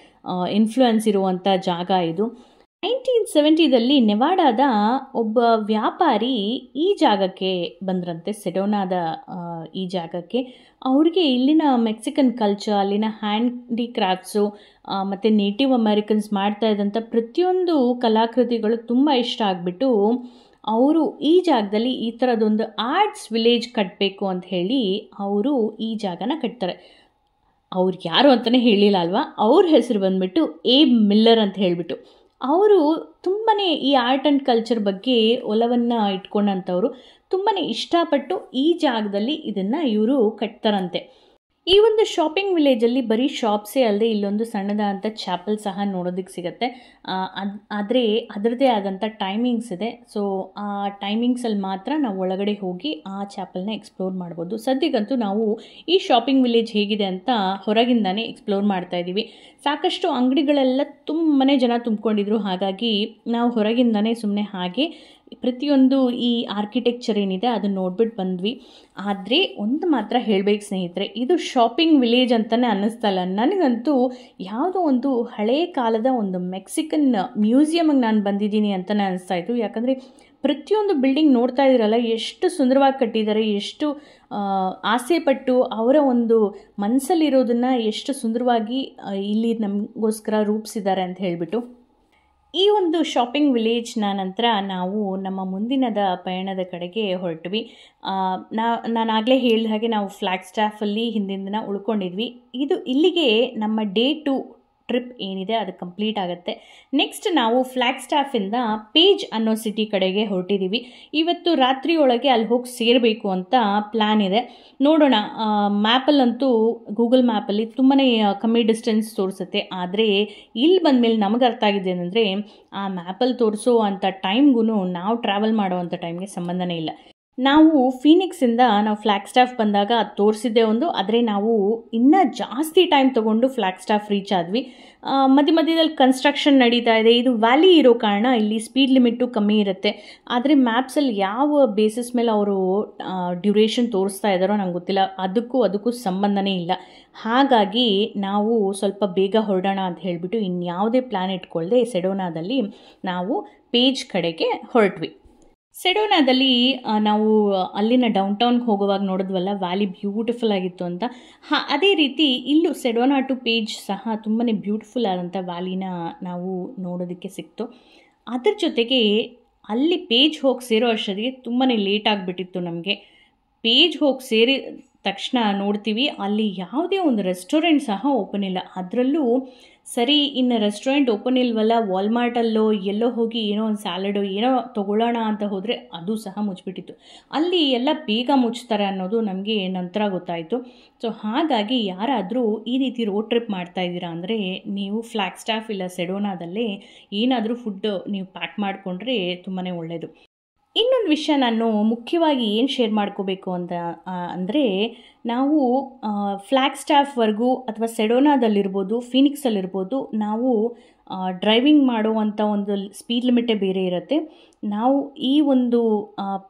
ಇನ್ಫ್ಲೂಯೆನ್ಸ್ ಇರುವಂಥ ಜಾಗ ಇದು. 1970ದಲ್ಲಿ ನೆವಾಡಾದ ಒಬ್ಬ ವ್ಯಾಪಾರಿ ಈ ಜಾಗಕ್ಕೆ ಬಂದ್ರಂತೆ, ಸೆಡೋನಾದ ಈ ಜಾಗಕ್ಕೆ. ಅವ್ರಿಗೆ ಇಲ್ಲಿನ ಮೆಕ್ಸಿಕನ್ ಕಲ್ಚರ್, ಅಲ್ಲಿನ ಹ್ಯಾಂಡಿಕ್ರಾಫ್ಟ್ಸು ಮತ್ತು ನೇಟಿವ್ ಅಮೇರಿಕನ್ಸ್ ಮಾಡ್ತಾ ಇದ್ದಂಥ ಪ್ರತಿಯೊಂದು ಕಲಾಕೃತಿಗಳು ತುಂಬ ಇಷ್ಟ ಆಗಿಬಿಟ್ಟು ಅವರು ಈ ಜಾಗದಲ್ಲಿ ಈ ಥರದೊಂದು ಆರ್ಟ್ಸ್ ವಿಲೇಜ್ ಕಟ್ಟಬೇಕು ಅಂತ ಹೇಳಿ ಅವರು ಈ ಜಾಗನ ಕಟ್ತಾರೆ. ಅವ್ರು ಯಾರು ಅಂತಲೇ ಹೇಳಿಲ್ಲ ಅಲ್ವಾ, ಅವ್ರ ಹೆಸರು ಬಂದುಬಿಟ್ಟು ಏಬ್ ಮಿಲ್ಲರ್ ಅಂತ ಹೇಳಿಬಿಟ್ಟು. ಅವರು ತುಂಬಾ ಈ ಆರ್ಟ್ ಆ್ಯಂಡ್ ಕಲ್ಚರ್ ಬಗ್ಗೆ ಒಲವನ್ನು ಇಟ್ಕೊಂಡಂಥವ್ರು. ತುಂಬಾ ಇಷ್ಟಪಟ್ಟು ಈ ಜಾಗದಲ್ಲಿ ಇದನ್ನು ಇವರು ಕಟ್ತಾರಂತೆ. ಈ ಒಂದು ಶಾಪಿಂಗ್ ವಿಲೇಜಲ್ಲಿ ಬರೀ ಶಾಪ್ಸೇ ಅಲ್ಲದೆ ಇಲ್ಲೊಂದು ಸಣ್ಣದಾದಂಥ ಚಾಪಲ್ ಸಹ ನೋಡೋದಕ್ಕೆ ಸಿಗುತ್ತೆ. ಆದರೆ ಅದರದ್ದೇ ಆದಂಥ ಟೈಮಿಂಗ್ಸ್ ಇದೆ. ಸೊ ಆ ಟೈಮಿಂಗ್ಸಲ್ಲಿ ಮಾತ್ರ ನಾವು ಒಳಗಡೆ ಹೋಗಿ ಆ ಚಾಪಲ್ನ ಎಕ್ಸ್ಪ್ಲೋರ್ ಮಾಡ್ಬೋದು. ಸದ್ಯಕ್ಕಂತೂ ನಾವು ಈ ಶಾಪಿಂಗ್ ವಿಲೇಜ್ ಹೇಗಿದೆ ಅಂತ ಹೊರಗಿಂದಾನೇ ಎಕ್ಸ್ಪ್ಲೋರ್ ಮಾಡ್ತಾಯಿದ್ದೀವಿ. ಸಾಕಷ್ಟು ಅಂಗಡಿಗಳೆಲ್ಲ ತುಂಬಾ ಜನ ತುಂಬಿಕೊಂಡಿದ್ರು. ಹಾಗಾಗಿ ನಾವು ಹೊರಗಿಂದಾನೇ ಸುಮ್ಮನೆ ಹಾಗೆ ಪ್ರತಿಯೊಂದು ಈ ಆರ್ಕಿಟೆಕ್ಚರ್ ಏನಿದೆ ಅದನ್ನು ನೋಡ್ಬಿಟ್ಟು ಬಂದ್ವಿ. ಆದರೆ ಒಂದು ಮಾತ್ರ ಹೇಳಬೇಕು ಸ್ನೇಹಿತರೆ, ಇದು ಶಾಪಿಂಗ್ ವಿಲೇಜ್ ಅಂತಲೇ ಅನ್ನಿಸ್ತಲ್ಲ. ನನಗಂತೂ ಯಾವುದೋ ಒಂದು ಹಳೆಯ ಕಾಲದ ಒಂದು ಮೆಕ್ಸಿಕನ್ ಮ್ಯೂಸಿಯಮ್ಗೆ ನಾನು ಬಂದಿದ್ದೀನಿ ಅಂತಲೇ ಅನ್ನಿಸ್ತಾಯಿತ್ತು. ಯಾಕಂದರೆ ಪ್ರತಿಯೊಂದು ಬಿಲ್ಡಿಂಗ್ ನೋಡ್ತಾ ಇದ್ದೀರಲ್ಲ, ಎಷ್ಟು ಸುಂದರವಾಗಿ ಕಟ್ಟಿದ್ದಾರೆ, ಎಷ್ಟು ಆಸೆಪಟ್ಟು ಅವರ ಒಂದು ಮನಸ್ಸಲ್ಲಿರೋದನ್ನು ಎಷ್ಟು ಸುಂದರವಾಗಿ ಇಲ್ಲಿ ನಮಗೋಸ್ಕರ ರೂಪಿಸಿದ್ದಾರೆ ಅಂತ ಹೇಳಿಬಿಟ್ಟು. ಈ ಒಂದು ಶಾಪಿಂಗ್ ವಿಲೇಜ್ನ ನಂತರ ನಾವು ನಮ್ಮ ಮುಂದಿನದ ಪಯಣದ ಕಡೆಗೆ ಹೊರಟ್ವಿ. ನಾನಾಗಲೇ ಹೇಳಿದ ಹಾಗೆ ನಾವು ಫ್ಲ್ಯಾಗ್ ಸ್ಟಾಫಲ್ಲಿ ಹಿಂದಿನ ದಿನ ಉಳ್ಕೊಂಡಿದ್ವಿ. ಇದು ಇಲ್ಲಿಗೆ ನಮ್ಮ ಡೇ 2 ಟ್ರಿಪ್ ಏನಿದೆ ಅದು ಕಂಪ್ಲೀಟ್ ಆಗುತ್ತೆ. ನೆಕ್ಸ್ಟ್ ನಾವು ಫ್ಲ್ಯಾಗ್ ಸ್ಟಾಫಿಂದ ಪೇಜ್ ಅನ್ನೋ ಸಿಟಿ ಕಡೆಗೆ ಹೊರಟಿದ್ದೀವಿ. ಇವತ್ತು ರಾತ್ರಿಯೊಳಗೆ ಅಲ್ಲಿ ಹೋಗಿ ಸೇರಬೇಕು ಅಂತ ಪ್ಲ್ಯಾನ್ ಇದೆ. ನೋಡೋಣ. ಮ್ಯಾಪಲ್ಲಂತೂ ಗೂಗಲ್ ಮ್ಯಾಪಲ್ಲಿ ತುಂಬಾ ಕಮ್ಮಿ ಡಿಸ್ಟೆನ್ಸ್ ತೋರಿಸುತ್ತೆ. ಆದರೆ ಇಲ್ಲಿ ಬಂದಮೇಲೆ ನಮಗೆ ಅರ್ಥ ಆಗಿದೆ ಏನಂದರೆ ಆ ಮ್ಯಾಪಲ್ಲಿ ತೋರಿಸೋ ಅಂಥ ಟೈಮ್ಗೂ ನಾವು ಟ್ರಾವೆಲ್ ಮಾಡೋವಂಥ ಟೈಮ್ಗೆ ಸಂಬಂಧನೇ ಇಲ್ಲ. ನಾವು ಫೀನಿಕ್ಸಿಂದ ನಾವು ಫ್ಲ್ಯಾಗ್ ಸ್ಟಾಫ್ ಬಂದಾಗ ಅದು ತೋರಿಸಿದ್ದೆ ಒಂದು, ಆದರೆ ನಾವು ಇನ್ನೂ ಜಾಸ್ತಿ ಟೈಮ್ ತೊಗೊಂಡು ಫ್ಲ್ಯಾಗ್ ಸ್ಟಾಫ್ ರೀಚ್ ಆದ್ವಿ. ಮಧ್ಯದಲ್ಲಿ ಕನ್ಸ್ಟ್ರಕ್ಷನ್ ನಡೀತಾ ಇದೆ. ಇದು ವ್ಯಾಲಿ ಇರೋ ಕಾರಣ ಇಲ್ಲಿ ಸ್ಪೀಡ್ ಲಿಮಿಟು ಕಮ್ಮಿ ಇರುತ್ತೆ. ಆದರೆ ಮ್ಯಾಪ್ಸಲ್ಲಿ ಯಾವ ಬೇಸಿಸ್ ಮೇಲೆ ಅವರು ಡ್ಯೂರೇಷನ್ ತೋರಿಸ್ತಾ ಇದ್ದಾರೋ ನಂಗೆ ಗೊತ್ತಿಲ್ಲ. ಅದಕ್ಕೂ ಸಂಬಂಧನೇ ಇಲ್ಲ. ಹಾಗಾಗಿ ನಾವು ಸ್ವಲ್ಪ ಬೇಗ ಹೊರಡೋಣ ಅಂತ ಹೇಳಿಬಿಟ್ಟು ಇನ್ಯಾವುದೇ ಪ್ಲ್ಯಾನ್ ಇಟ್ಕೊಳ್ಳದೆ ಸೆಡೋನಾದಲ್ಲಿ ನಾವು ಪೇಜ್ ಕಡೆಗೆ ಹೊರಟ್ವಿ. ಸೆಡೋನಾದಲ್ಲಿ ನಾವು ಅಲ್ಲಿನ ಡೌನ್ಟೌನ್ಗೆ ಹೋಗುವಾಗ ನೋಡಿದ್ವಲ್ಲ, ವ್ಯಾಲಿ ಬ್ಯೂಟಿಫುಲ್ ಆಗಿತ್ತು ಅಂತ. ಅದೇ ರೀತಿ ಇಲ್ಲೂ ಸೆಡೋನಾ ಟು ಪೇಜ್ ಸಹ ತುಂಬಾ ಬ್ಯೂಟಿಫುಲ್ ಆದಂಥ ವ್ಯಾಲಿನ ನಾವು ನೋಡೋದಕ್ಕೆ ಸಿಕ್ತು. ಅದ್ರ ಜೊತೆಗೆ ಅಲ್ಲಿ ಪೇಜ್ ಹೋಗಿ ಸೇರೋ ಅಷ್ಟೊತ್ತಿಗೆ ತುಂಬಾ ಲೇಟ್ ಆಗಿಬಿಟ್ಟಿತ್ತು ನಮಗೆ. ಪೇಜ್ ಹೋಗಿ ಸೇರಿ ತಕ್ಷಣ ನೋಡ್ತೀವಿ ಅಲ್ಲಿ ಯಾವುದೇ ಒಂದು ರೆಸ್ಟೋರೆಂಟ್ ಸಹ ಓಪನ್ ಇಲ್ಲ. ಅದರಲ್ಲೂ ಸರಿ, ಇನ್ನು ರೆಸ್ಟೋರೆಂಟ್ ಓಪನ್ ಇಲ್ವಲ್ಲ, ವಾಲ್ಮಾರ್ಟಲ್ಲೋ ಎಲ್ಲೋ ಹೋಗಿ ಏನೋ ಒಂದು ಸ್ಯಾಲಡೋ ಏನೋ ತೊಗೊಳ್ಳೋಣ ಅಂತ ಹೋದರೆ ಅದು ಸಹ ಮುಚ್ಚಿಬಿಟ್ಟಿತ್ತು. ಅಲ್ಲಿ ಎಲ್ಲ ಬೇಗ ಮುಚ್ತಾರೆ ಅನ್ನೋದು ನಮಗೆ ನಂತರ ಗೊತ್ತಾಯಿತು. ಸೊ ಹಾಗಾಗಿ ಯಾರಾದರೂ ಈ ರೀತಿ ರೋಡ್ ಟ್ರಿಪ್ ಮಾಡ್ತಾಯಿದ್ದೀರಾ ಅಂದರೆ ನೀವು ಫ್ಲ್ಯಾಗ್ ಸ್ಟಾಫ್ ಇಲ್ಲ ಸೆಡೋನಾದಲ್ಲೇ ಏನಾದರೂ ಫುಡ್ ನೀವು ಪ್ಯಾಕ್ ಮಾಡಿಕೊಂಡ್ರೆ ತುಂಬಾ ಒಳ್ಳೆಯದು. ಇನ್ನೊಂದು ವಿಷಯ ನಾನು ಮುಖ್ಯವಾಗಿ ಏನು ಶೇರ್ ಮಾಡ್ಕೋಬೇಕು ಅಂತ ಅಂದರೆ, ನಾವು ಫ್ಲ್ಯಾಗ್ ಸ್ಟಾಫ್ವರೆಗೂ ಅಥವಾ ಸೆಡೋನಾದಲ್ಲಿರ್ಬೋದು, ಫೀನಿಕ್ಸಲ್ಲಿರ್ಬೋದು, ನಾವು ಡ್ರೈವಿಂಗ್ ಮಾಡುವಂಥ ಒಂದು ಸ್ಪೀಡ್ ಲಿಮಿಟೇ ಬೇರೆ ಇರುತ್ತೆ. ನಾವು ಈ ಒಂದು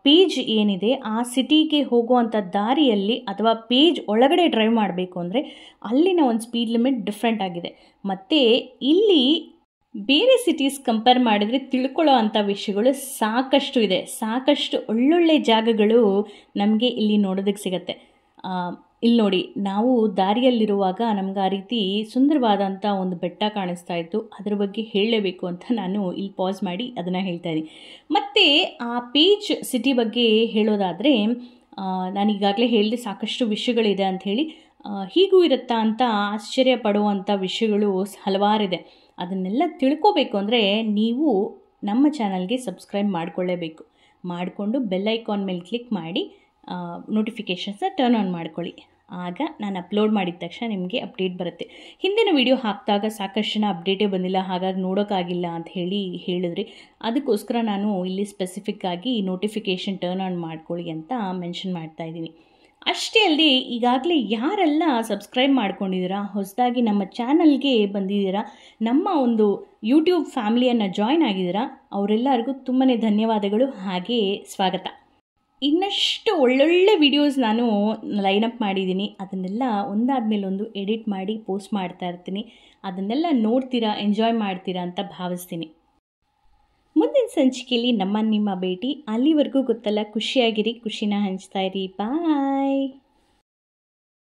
ಪೇಜ್ ಏನಿದೆ ಆ ಸಿಟಿಗೆ ಹೋಗುವಂಥ ದಾರಿಯಲ್ಲಿ ಅಥವಾ ಪೇಜ್ ಒಳಗಡೆ ಡ್ರೈವ್ ಮಾಡಬೇಕು ಅಂದರೆ ಅಲ್ಲಿನ ಒಂದು ಸ್ಪೀಡ್ ಲಿಮಿಟ್ ಡಿಫ್ರೆಂಟ್ ಆಗಿದೆ. ಮತ್ತು ಇಲ್ಲಿ ಬೇರೆ ಸಿಟೀಸ್ ಕಂಪೇರ್ ಮಾಡಿದರೆ ತಿಳ್ಕೊಳ್ಳೋ ಅಂಥ ವಿಷಯಗಳು ಸಾಕಷ್ಟು ಇದೆ. ಸಾಕಷ್ಟು ಒಳ್ಳೊಳ್ಳೆ ಜಾಗಗಳು ನಮಗೆ ಇಲ್ಲಿ ನೋಡೋದಕ್ಕೆ ಸಿಗುತ್ತೆ. ಇಲ್ಲಿ ನೋಡಿ, ನಾವು ದಾರಿಯಲ್ಲಿರುವಾಗ ನಮ್ಗೆ ಆ ರೀತಿ ಸುಂದರವಾದಂಥ ಒಂದು ಬೆಟ್ಟ ಕಾಣಿಸ್ತಾ ಇತ್ತು. ಅದ್ರ ಬಗ್ಗೆ ಹೇಳಲೇಬೇಕು ಅಂತ ನಾನು ಇಲ್ಲಿ ಪಾಸ್ ಮಾಡಿ ಅದನ್ನು ಹೇಳ್ತಾ ಇದ್ದೀನಿ. ಮತ್ತು ಆ ಪೇಜ್ ಸಿಟಿ ಬಗ್ಗೆ ಹೇಳೋದಾದರೆ, ನಾನು ಈಗಾಗಲೇ ಹೇಳಿದೆ ಸಾಕಷ್ಟು ವಿಷಯಗಳಿದೆ ಅಂಥೇಳಿ. ಹೀಗೂ ಇರುತ್ತಾ ಅಂತ ಆಶ್ಚರ್ಯ ಪಡುವಂಥ ವಿಷಯಗಳು ಹಲವಾರಿದೆ. ಅದನ್ನೆಲ್ಲ ತಿಳ್ಕೋಬೇಕು ಅಂದರೆ ನೀವು ನಮ್ಮ ಚಾನಲ್ಗೆ ಸಬ್ಸ್ಕ್ರೈಬ್ ಮಾಡಿಕೊಳ್ಳೇಬೇಕು. ಮಾಡಿಕೊಂಡು ಬೆಲ್ ಐಕಾನ್ ಮೇಲೆ ಕ್ಲಿಕ್ ಮಾಡಿ ನೋಟಿಫಿಕೇಷನ್ಸ್ನ ಟರ್ನ್ ಆನ್ ಮಾಡ್ಕೊಳ್ಳಿ. ಆಗ ನಾನು ಅಪ್ಲೋಡ್ ಮಾಡಿದ ತಕ್ಷಣ ನಿಮಗೆ ಅಪ್ಡೇಟ್ ಬರುತ್ತೆ. ಹಿಂದಿನ ವಿಡಿಯೋ ಹಾಕಿದಾಗ ಸಾಕಷ್ಟು ಜನ ಅಪ್ಡೇಟೇ ಬಂದಿಲ್ಲ, ಹಾಗಾಗಿ ನೋಡೋಕ್ಕಾಗಿಲ್ಲ ಅಂತ ಹೇಳಿದ್ರಿ. ಅದಕ್ಕೋಸ್ಕರ ನಾನು ಇಲ್ಲಿ ಸ್ಪೆಸಿಫಿಕ್ಕಾಗಿ ನೋಟಿಫಿಕೇಷನ್ ಟರ್ನ್ ಆನ್ ಮಾಡ್ಕೊಳ್ಳಿ ಅಂತ ಮೆನ್ಷನ್ ಮಾಡ್ತಾಯಿದ್ದೀನಿ. ಅಷ್ಟೇ ಅಲ್ಲದೆ ಈಗಾಗಲೇ ಯಾರೆಲ್ಲ ಸಬ್ಸ್ಕ್ರೈಬ್ ಮಾಡ್ಕೊಂಡಿದ್ದೀರಾ, ಹೊಸದಾಗಿ ನಮ್ಮ ಚಾನಲ್ಗೆ ಬಂದಿದ್ದೀರಾ, ನಮ್ಮ ಒಂದು ಯೂಟ್ಯೂಬ್ ಫ್ಯಾಮಿಲಿಯನ್ನು ಜಾಯ್ನ್ ಆಗಿದ್ದೀರಾ, ಅವರೆಲ್ಲರಿಗೂ ತುಂಬಾ ಧನ್ಯವಾದಗಳು, ಹಾಗೇ ಸ್ವಾಗತ. ಇನ್ನಷ್ಟು ಒಳ್ಳೊಳ್ಳೆ ವಿಡಿಯೋಸ್ ನಾನು ಲೈನಪ್ ಮಾಡಿದ್ದೀನಿ. ಅದನ್ನೆಲ್ಲ ಒಂದಾದ್ಮೇಲೆ ಒಂದು ಎಡಿಟ್ ಮಾಡಿ ಪೋಸ್ಟ್ ಮಾಡ್ತಾ ಇರ್ತೀನಿ. ಅದನ್ನೆಲ್ಲ ನೋಡ್ತೀರಾ, ಎಂಜಾಯ್ ಮಾಡ್ತೀರಾ ಅಂತ ಭಾವಿಸ್ತೀನಿ. ಮುಂದಿನ ಸಂಚಿಕೆಯಲ್ಲಿ ನಿಮ್ಮ ಭೇಟಿ. ಅಲ್ಲಿವರೆಗೂ ಗೊತ್ತಲ್ಲ, ಖುಷಿಯಾಗಿರಿ, ಖುಷಿನ ಹಂಚ್ತಾ ಇರಿ. ಬಾಯ್.